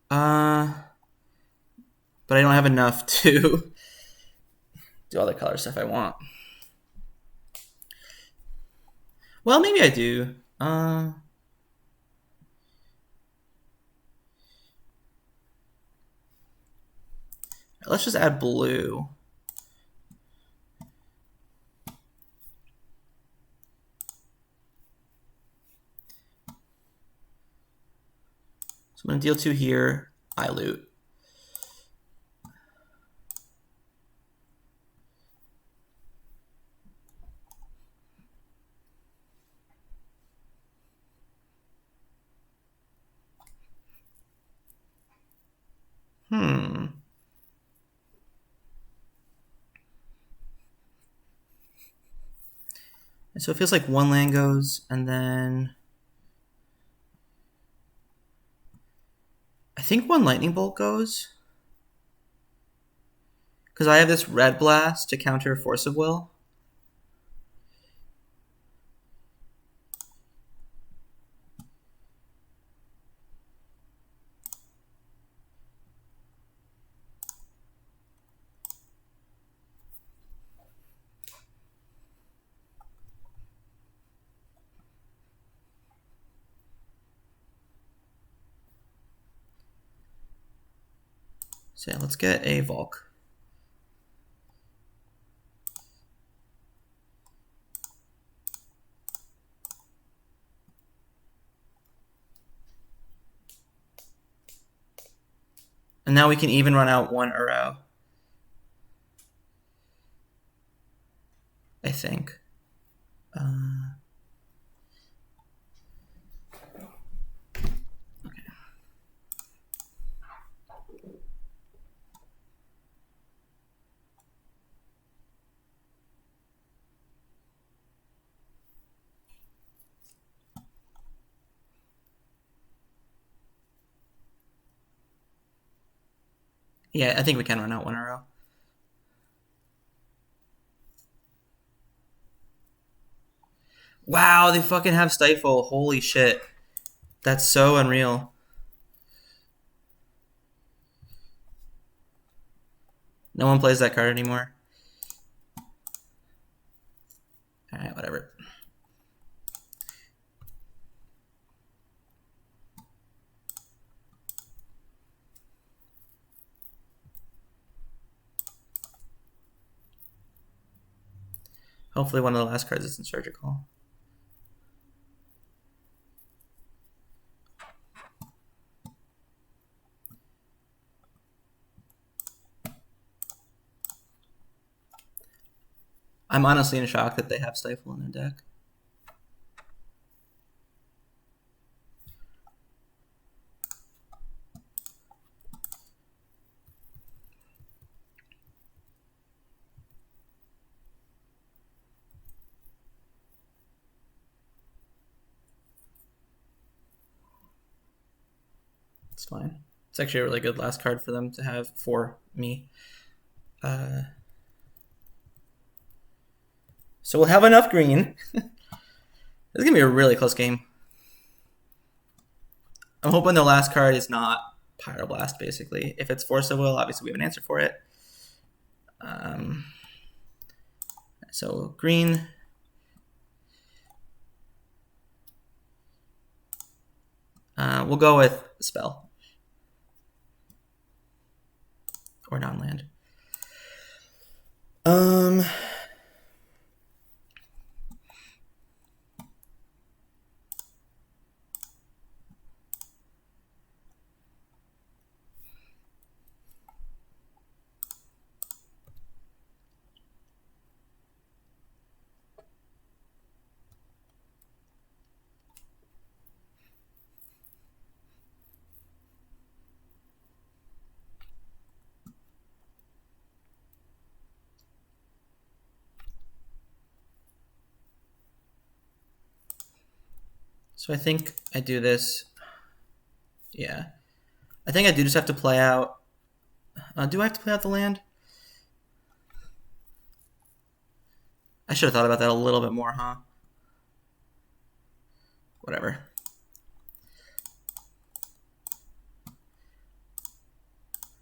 A: But I don't have enough to do all the color stuff I want. Well, maybe I do. Let's just add blue. So I'm going to deal 2 here. I loot. So it feels like one land goes, and then I think one lightning bolt goes. Because I have this red blast to counter Force of Will. So yeah, let's get a Volk. And now we can even run out one Uro. I think. Okay. Yeah, I think we can run out one Uro. Wow, they fucking have Stifle. Holy shit. That's so unreal. No one plays that card anymore. Alright, whatever. Hopefully one of the last cards isn't surgical. I'm honestly in shock that they have Stifle in their deck. It's fine. It's actually a really good last card for them to have for me. So we'll have enough green. This is going to be a really close game. I'm hoping the last card is not Pyroblast, basically. If it's Force of Will, obviously we have an answer for it. So green. We'll go with Spell. Or non-land. So I think I do this. Yeah. I think I do just have to play out. Do I have to play out the land? I should have thought about that a little bit more, huh? Whatever.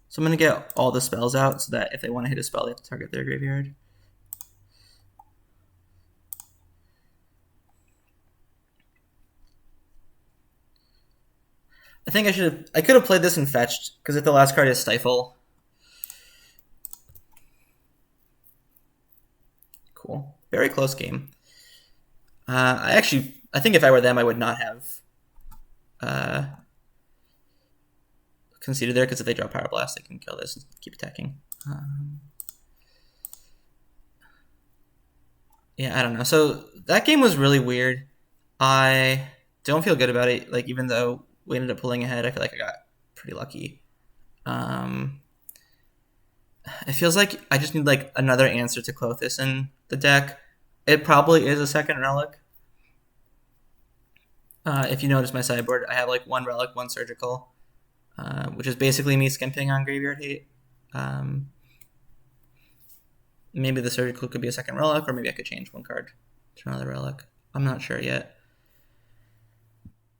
A: So I'm going to get all the spells out so that if they want to hit a spell, they have to target their graveyard. I think I could have played this and fetched, because if the last card is Stifle. Cool. Very close game. I think if I were them, I would not have conceded there, because if they draw Pyroblast, they can kill this and keep attacking. Yeah, I don't know. So that game was really weird. I don't feel good about it. Like, even though we ended up pulling ahead, I feel like I got pretty lucky. It feels like I just need like another answer to Klothys in the deck. It probably is a second relic. If you notice my sideboard, I have like one relic, one surgical, which is basically me skimping on graveyard hate. Maybe the surgical could be a second relic, or maybe I could change one card to another relic. I'm not sure yet.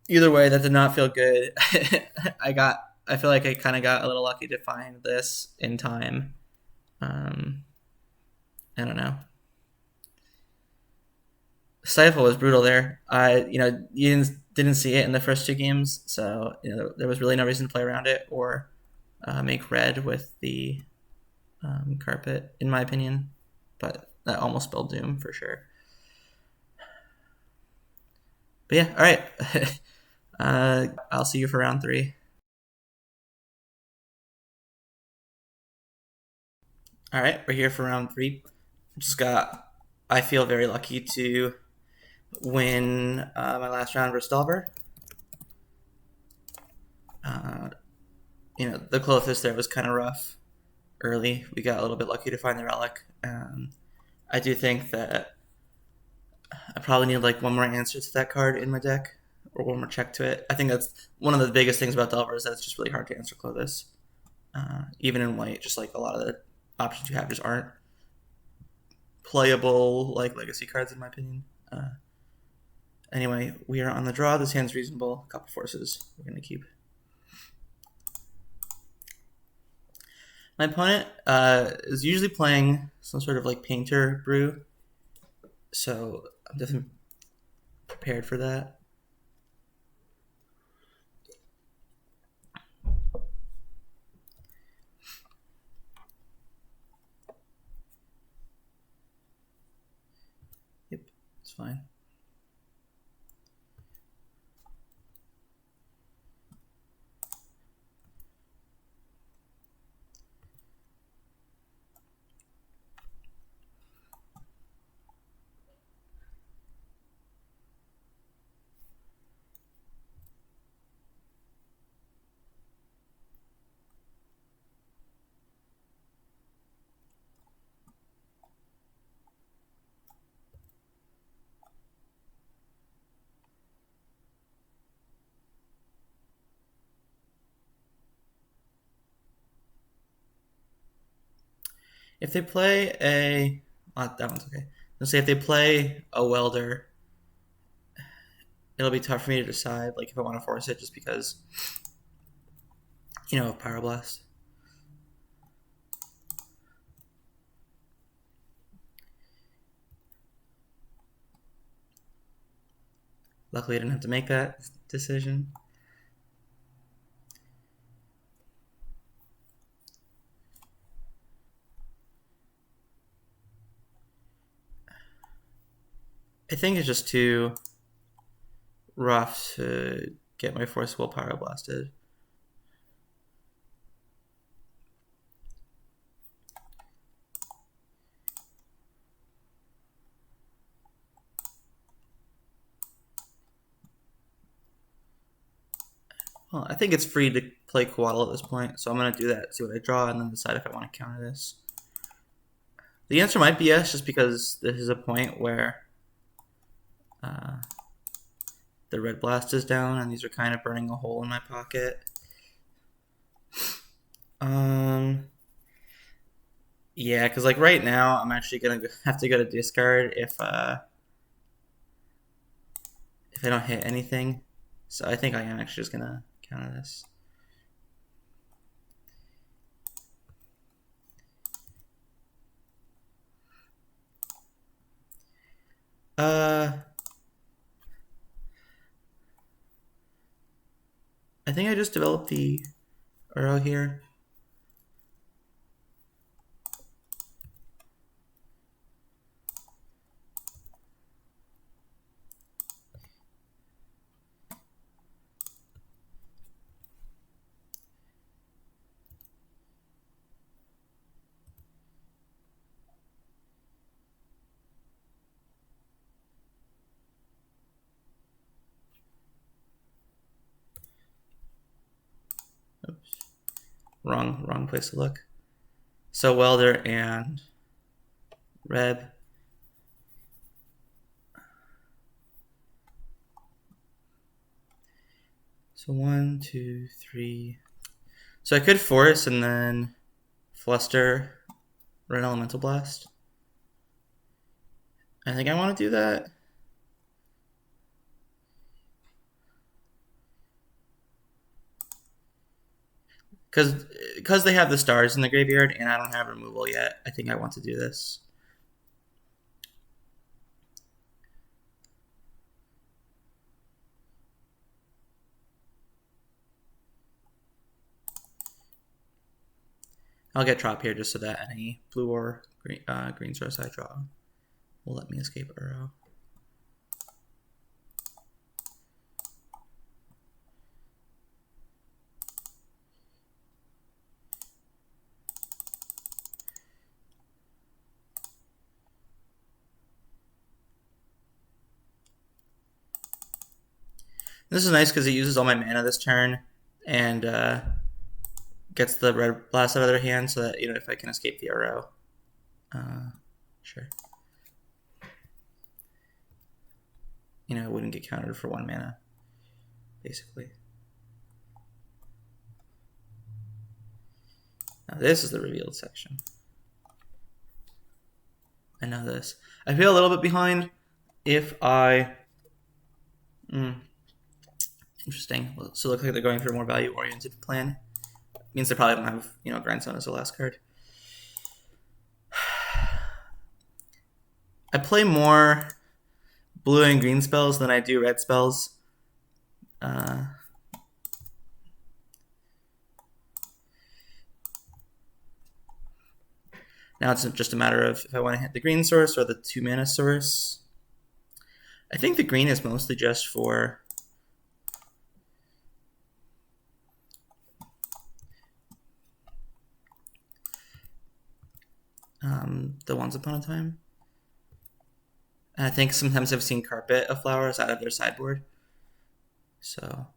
A: Either way, that did not feel good. I feel like I kind of got a little lucky to find this in time. I don't know. Stifle was brutal there. You didn't see it in the first two games, so there was really no reason to play around it or make red with the carpet, in my opinion. But that almost spelled doom for sure. But yeah, all right. I'll see you for round 3. All right, we're here for round 3. I feel very lucky to win my last round versus Delver. The Klothys there was kind of rough early. We got a little bit lucky to find the relic. I do think that I probably need like one more answer to that card in my deck, or one more check to it. I think that's one of the biggest things about Delver, is that it's just really hard to answer Klothys. Even in white, just like a lot of the options you have just aren't playable like legacy cards, in my opinion. Anyway, we are on the draw. This hand's reasonable. A couple forces we're going to keep. My opponent is usually playing some sort of like painter brew, so I'm definitely prepared for that. Yep, it's fine. If they play that one's okay. Let's say if they play a welder, it'll be tough for me to decide like if I want to force it, just because of Pyroblast. Luckily, I didn't have to make that decision. I think it's just too rough to get my Force Will Pyroblasted. Well, I think it's free to play Coatl at this point, so I'm going to do that, see what I draw, and then decide if I want to counter this. The answer might be yes, just because this is a point where the red blast is down, and these are kind of burning a hole in my pocket. Yeah, because like right now, I'm actually going to have to go to discard if I don't hit anything. So I think I am actually just going to counter this. I think I just developed the Uro here. Oops. Wrong place to look. So welder and red. So 1, 2, 3. So I could force and then Fluster, Run Elemental Blast. I think I want to do that. Because they have the stars in the graveyard and I don't have removal yet, I think I want to do this. I'll get Trop here just so that any blue or green source I draw will let me escape Uro. This is nice because it uses all my mana this turn and gets the red blast out of their hand so that, if I can escape the Uro. Sure. It wouldn't get countered for 1 mana, basically. Now this is the revealed section. I know this. I feel a little bit behind if I... Interesting. So it looks like they're going for a more value-oriented plan. Means they probably don't have, Grindstone as the last card. I play more blue and green spells than I do red spells. Now it's just a matter of if I want to hit the green source or the 2 mana source. I think the green is mostly just for the Once Upon a Time. And I think sometimes I've seen Carpet of Flowers out of their sideboard. So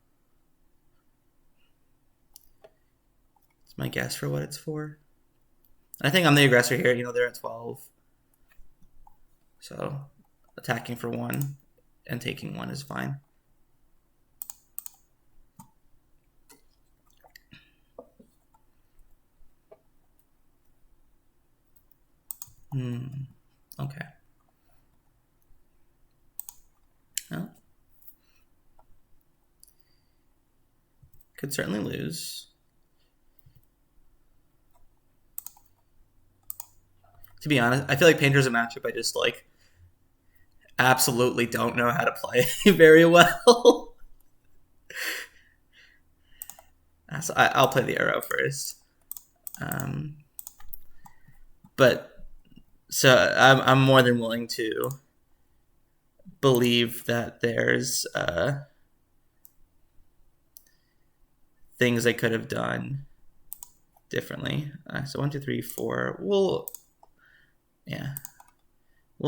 A: it's my guess for what it's for. I think I'm the aggressor here. They're at 12. So attacking for 1 and taking 1 is fine. Okay. Well, could certainly lose. To be honest, I feel like Painter's a matchup I just absolutely don't know how to play very well. So I'll play the Uro first. But so I'm more than willing to believe that there's things I could have done differently. So 1, 2, 3, 4. We'll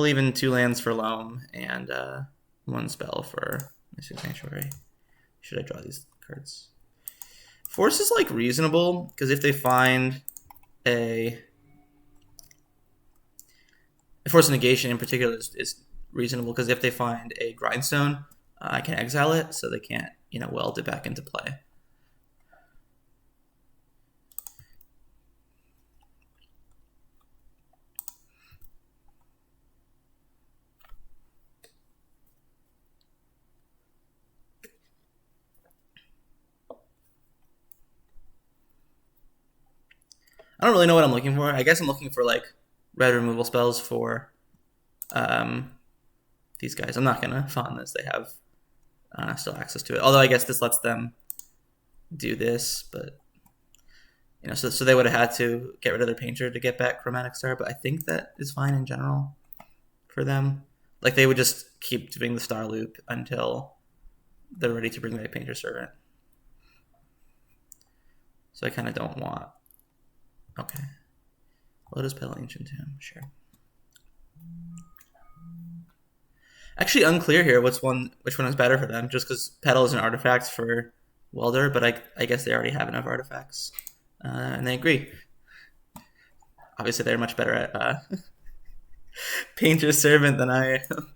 A: even 2 lands for Loam and 1 spell for Misty Sanctuary. Should I draw these cards? Force is reasonable because if they find a Force of Negation in particular is reasonable because if they find a Grindstone, I can exile it so they can't weld it back into play. I don't really know what I'm looking for. I guess I'm looking for red removal spells for these guys. I'm not gonna fawn this. They have still access to it. Although I guess this lets them do this, but so they would have had to get rid of their Painter to get back Chromatic Star. But I think that is fine in general for them. They would just keep doing the Star Loop until they're ready to bring back Painter Servant. So I kind of don't want. Okay. Lotus Petal Ancient Tomb, sure. Actually, unclear here which one is better for them, just because Petal is an artifact for Welder, but I guess they already have enough artifacts. And they agree. Obviously, they're much better at Painter's Servant than I am.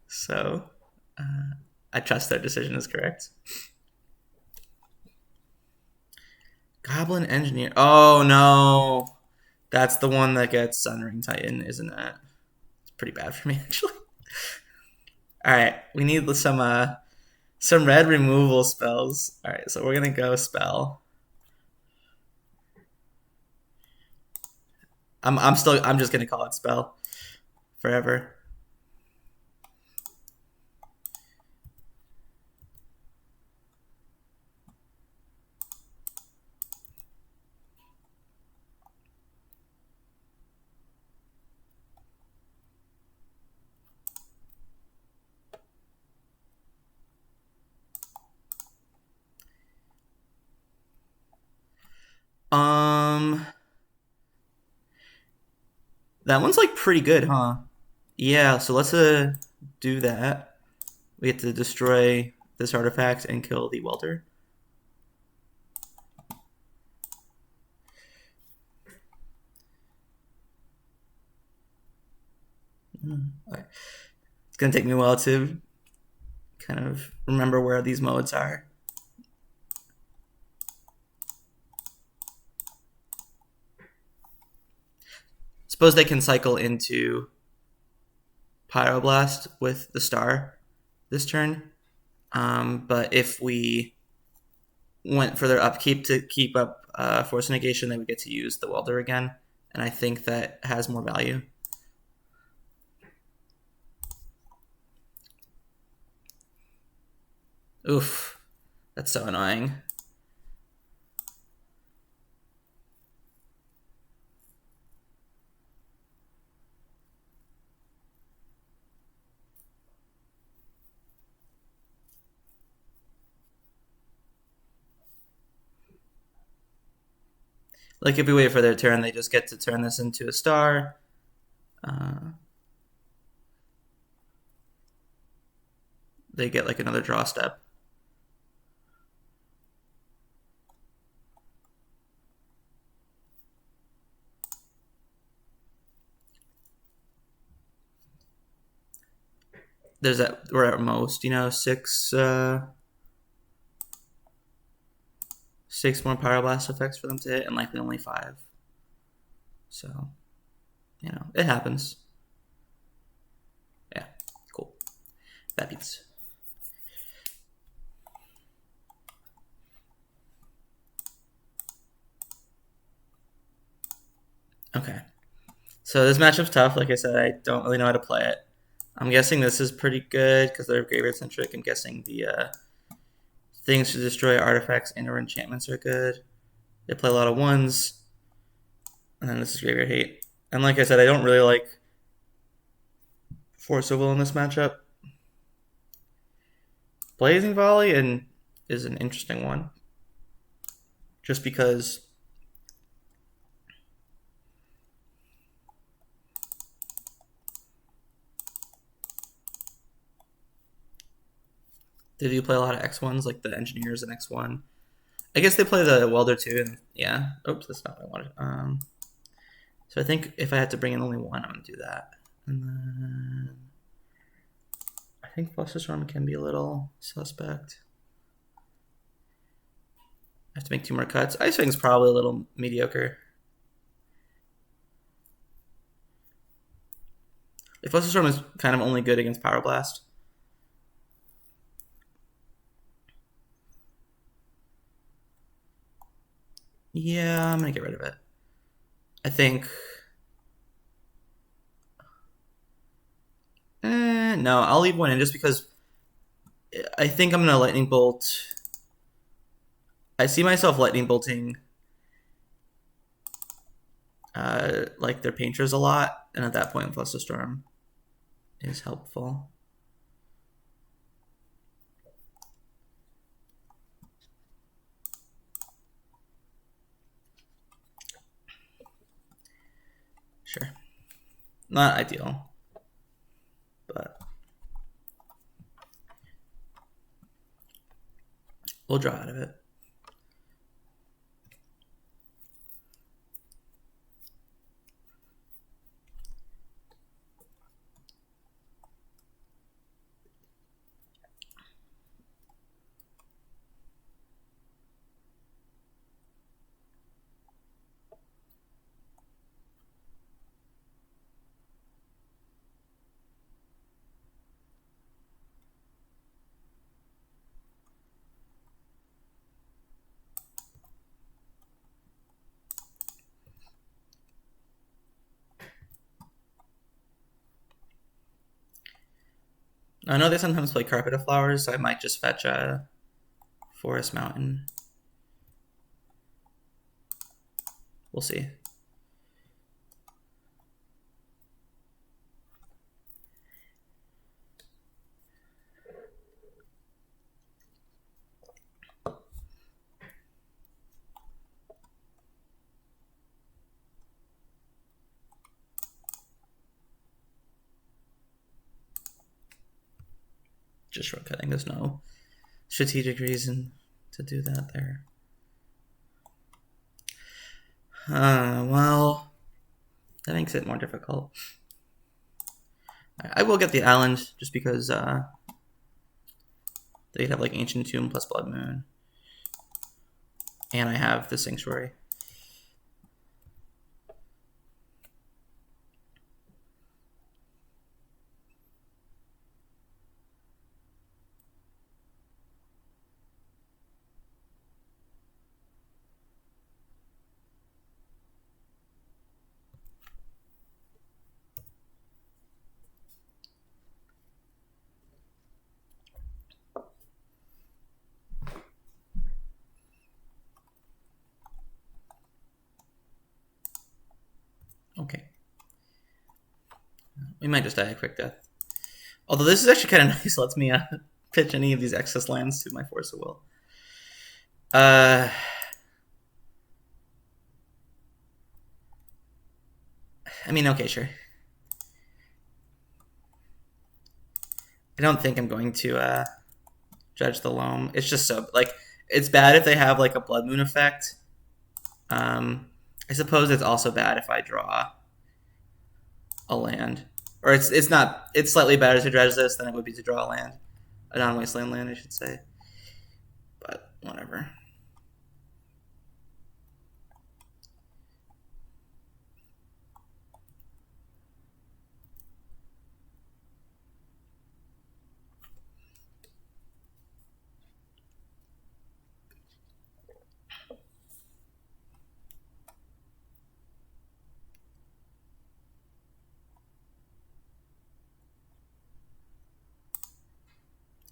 A: So, I trust their decision is correct. Goblin Engineer. Oh no, that's the one that gets Sunring Titan, isn't it? It's pretty bad for me actually. All right, we need some red removal spells. All right, so we're gonna go spell. I'm just gonna call it spell forever. That one's like pretty good, huh? Yeah, so let's do that. We have to destroy this artifact and kill the welder. Okay. It's gonna take me a while to kind of remember where these modes are. Suppose they can cycle into Pyroblast with the star this turn. But if we went for their upkeep to keep up Force of Negation, they would get to use the welder again. And I think that has more value. Oof. That's so annoying. Like if we wait for their turn, they just get to turn this into a star. They get like another draw step. There's that we're at most, six more Pyroblast effects for them to hit, and likely only 5. So, it happens. Yeah, cool. That beats. Okay. So this matchup's tough. Like I said, I don't really know how to play it. I'm guessing this is pretty good because they're graveyard centric. I'm guessing the things to destroy artifacts and or enchantments are good. They play a lot of 1s. And then this is graveyard hate. And like I said, I don't really like Force of Will in this matchup. Blazing Volley is an interesting one. Just because they do play a lot of X1s, like the Engineers and X1. I guess they play the Welder too, and yeah. Oops, that's not what I wanted. So I think if I had to bring in only 1, I'm going to do that. And then I think Flusterstorm can be a little suspect. I have to make 2 more cuts. Ice-Fang's probably a little mediocre. If Flusterstorm is kind of only good against Pyroblast. Yeah, I'm going to get rid of it. I think... no, I'll leave 1 in just because I think I'm going to Lightning Bolt. I see myself Lightning Bolting like their Painters a lot, and at that point, Flusterstorm is helpful. Sure. Not ideal, but we'll draw out of it. I know they sometimes play Carpet of Flowers, so I might just fetch a Forest Mountain. We'll see. Just shortcutting. There's no strategic reason to do that there. Well, that makes it more difficult. I will get the island just because they have like Ancient Tomb plus Blood Moon, and I have the Sanctuary. Okay. We might just die a quick death. Although this is actually kind of nice. Lets me pitch any of these excess lands to my Force of Will. I mean, okay, sure. I don't think I'm going to judge the Loam. It's just so, like, it's bad if they have, like, a Blood Moon effect. I suppose it's also bad if I draw a land. Or it's not, it's slightly better to dredge this than it would be to draw a land. A non-wasteland land, I should say. But, whatever.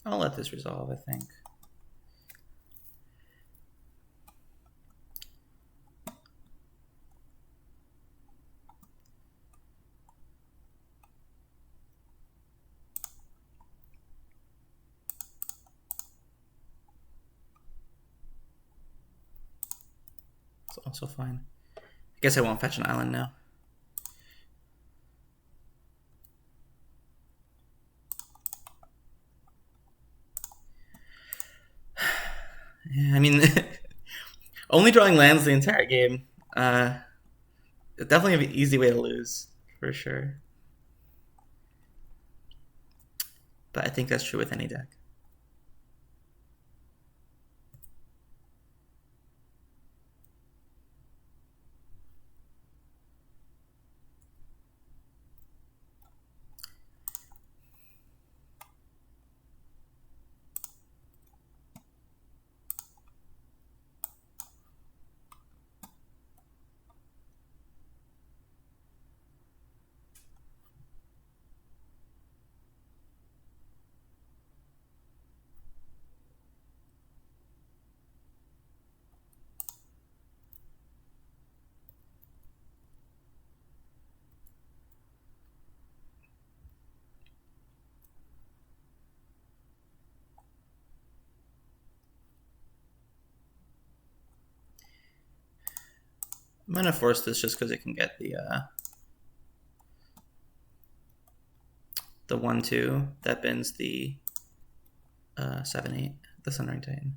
A: I'll let this resolve, I think. It's also fine. I guess I won't fetch an island now. Yeah, I mean, only drawing lands the entire game. Definitely an easy way to lose, for sure. But I think that's true with any deck. I'm gonna force this just because it can get the 1/2 that bends the 7/8, the Sunring Titan.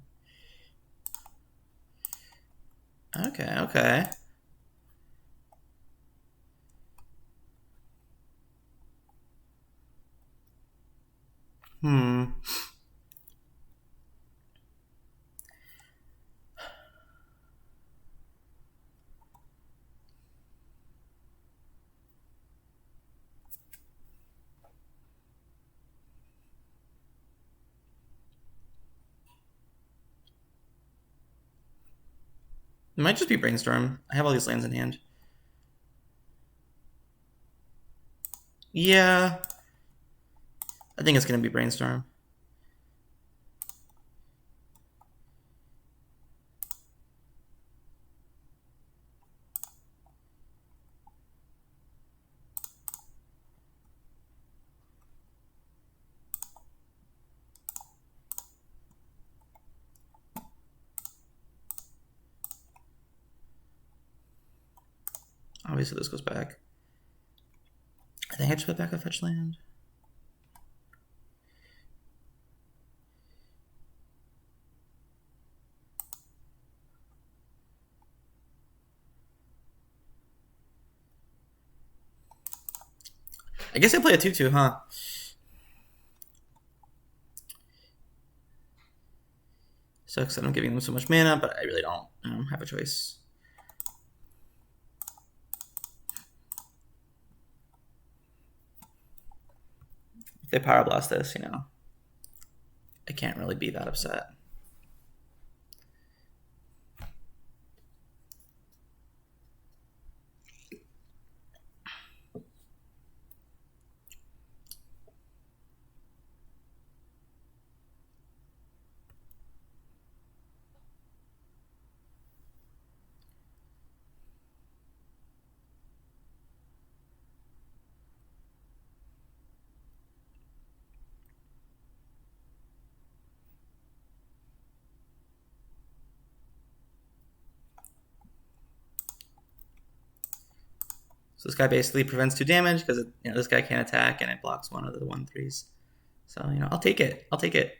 A: Okay, okay. It might just be Brainstorm. I have all these lands in hand. Yeah. I think it's going to be Brainstorm. Obviously, this goes back. I think I just put back a fetch land. I guess I play a 2/2, huh? Sucks that I'm giving them so much mana, but I really don't have a choice. If they Pyroblast this, you know, I can't really be that upset. So this guy basically prevents 2 damage because this guy can't attack and it blocks one of the 1/3s. So I'll take it. I'll take it.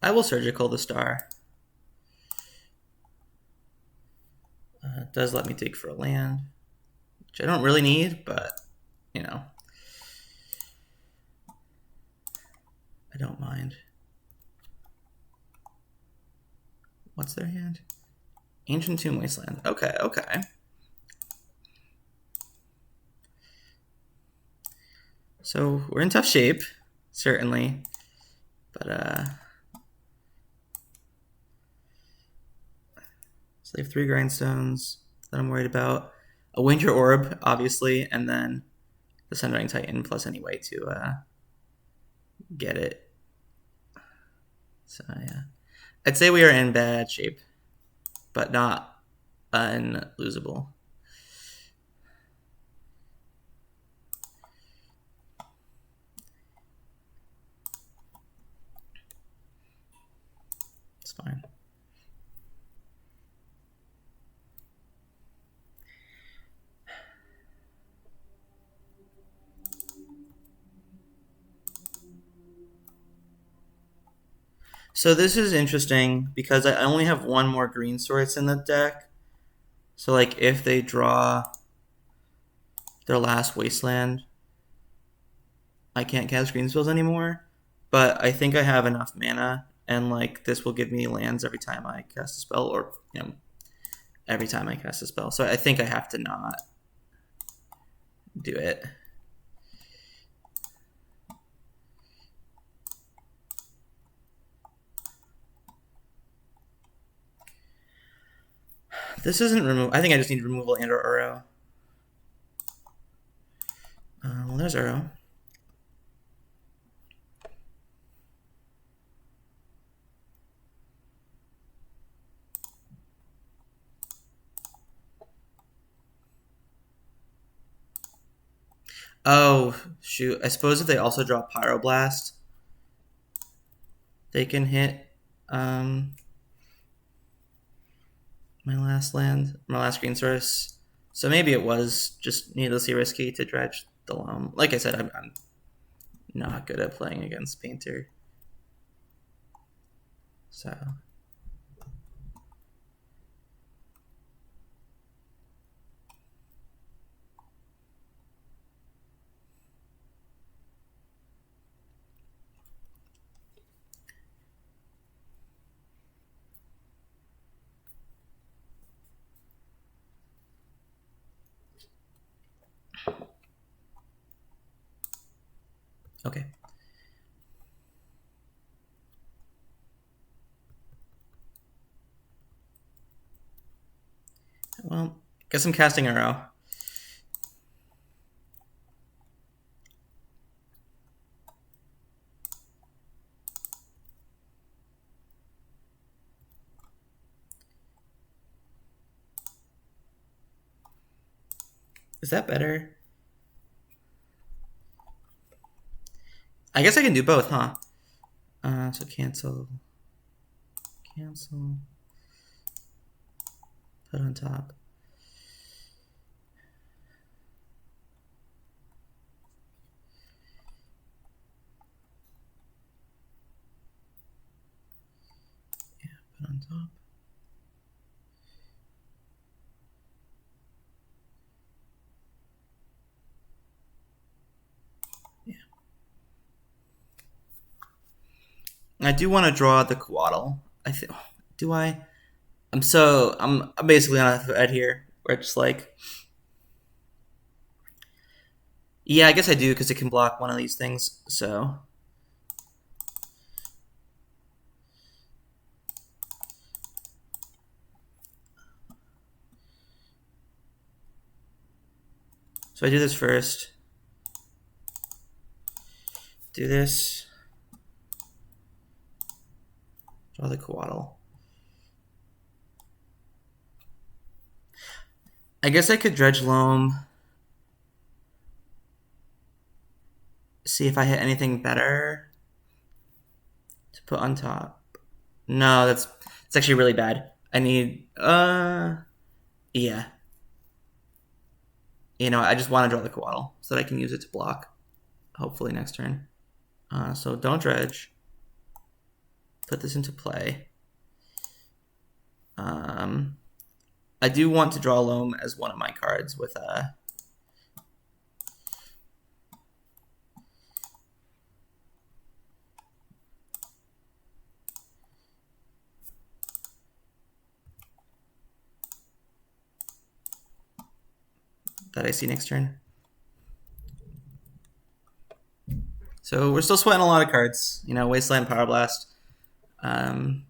A: I will Surgical the Star. It does let me dig for a land, which I don't really need, but I don't mind. What's their hand? Ancient Tomb Wasteland. Okay, okay. So we're in tough shape, certainly. But so they have 3 grindstones that I'm worried about. A Winter Orb, obviously, and then the Sundering Titan plus any way to get it. So yeah, I'd say we are in bad shape, but not unlosable. It's fine. So this is interesting because I only have 1 more green source in the deck. So like if they draw their last Wasteland, I can't cast green spells anymore. But I think I have enough mana, and like this will give me lands every time I cast a spell, or every time I cast a spell. So I think I have to not do it. This isn't removal. I think I just need removal and or Uro. Well, there's Uro. Oh, shoot. I suppose if they also draw Pyroblast, they can hit my last land, my last green source. So maybe it was just needlessly risky to dredge the Loam. Like I said, I'm not good at playing against Painter. So... Okay. Well, guess I'm casting Arrow. Is that better? I guess I can do both, huh? So cancel. Cancel. Put on top. Yeah, put on top. Yeah. I do want to draw the Coatl. I think. Do I? I'm basically on a thread here where it's like, yeah, I guess I do because it can block one of these things. So I do this first. Do this. Draw the Coatl. I guess I could dredge Loam. See if I hit anything better to put on top. No, it's actually really bad. I need yeah. You know, I just want to draw the Coatl so that I can use it to block. Hopefully next turn. So don't dredge. Put this into play. I do want to draw Loam as one of my cards with that I see next turn. So we're still sweating a lot of cards. You know, Wasteland, Pyroblast, and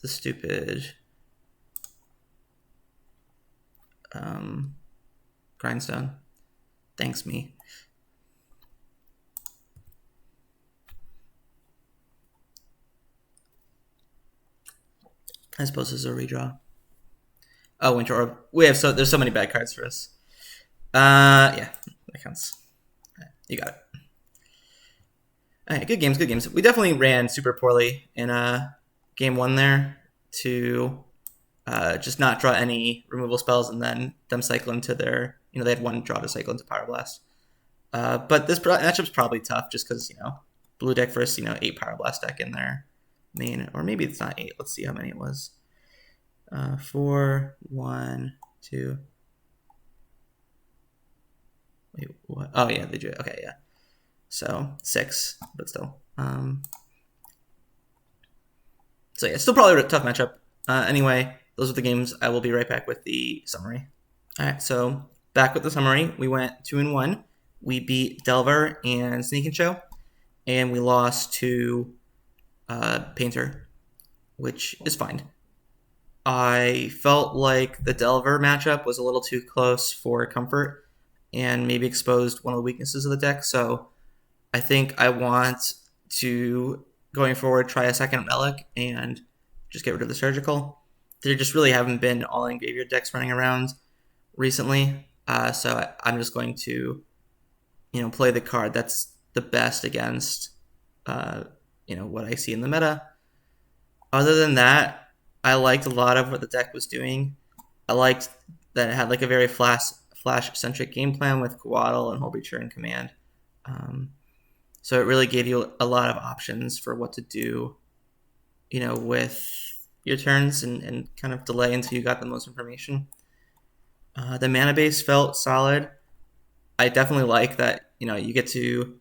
A: the stupid Grindstone. Thanks me. I suppose this is a redraw. Oh, Winter Orb. There's so many bad cards for us. Yeah, that counts. You got it. All right, good games, good games. We definitely ran super poorly in game one there to just not draw any removal spells and then them cycle into their, they had one draw to cycle into Pyroblast. But this matchup's probably tough just because, blue deck first, 8 Pyroblast deck in their main, or maybe it's not 8. Let's see how many it was. 4, 1, 2. Wait, what? Oh, yeah, they drew. Okay, yeah. So 6, but still. So yeah, still probably a tough matchup. Anyway, those are the games. I will be right back with the summary. All right, so back with the summary. We went 2-1. We beat Delver and Sneak and Show, and we lost to Painter, which is fine. I felt like the Delver matchup was a little too close for comfort and maybe exposed one of the weaknesses of the deck. So I think I want to, going forward, try a second Relic and just get rid of the Surgical. There just really haven't been all-in graveyard decks running around recently. So I'm just going to, play the card that's the best against, what I see in the meta. Other than that, I liked a lot of what the deck was doing. I liked that it had like a very flash-centric game plan with Coatl and Hullbreacher and Command. So it really gave you a lot of options for what to do, with your turns and kind of delay until you got the most information. The mana base felt solid. I definitely like that, you get to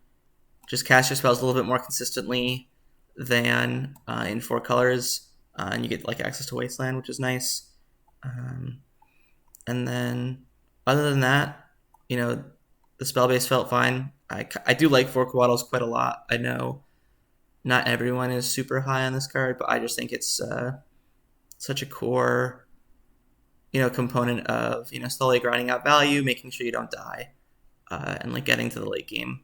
A: just cast your spells a little bit more consistently than in 4 colors. And you get like access to Wasteland, which is nice. And then other than that, the spell base felt fine. I do like 4 Coatls quite a lot. I know not everyone is super high on this card, but I just think it's such a core, component of, slowly grinding out value, making sure you don't die, and like getting to the late game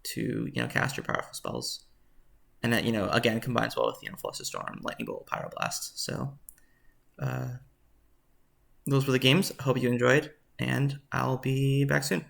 A: to, cast your powerful spells. And that, again, combines well with, Flusterstorm, Lightning Bolt, Pyroblast. So those were the games. I hope you enjoyed, and I'll be back soon.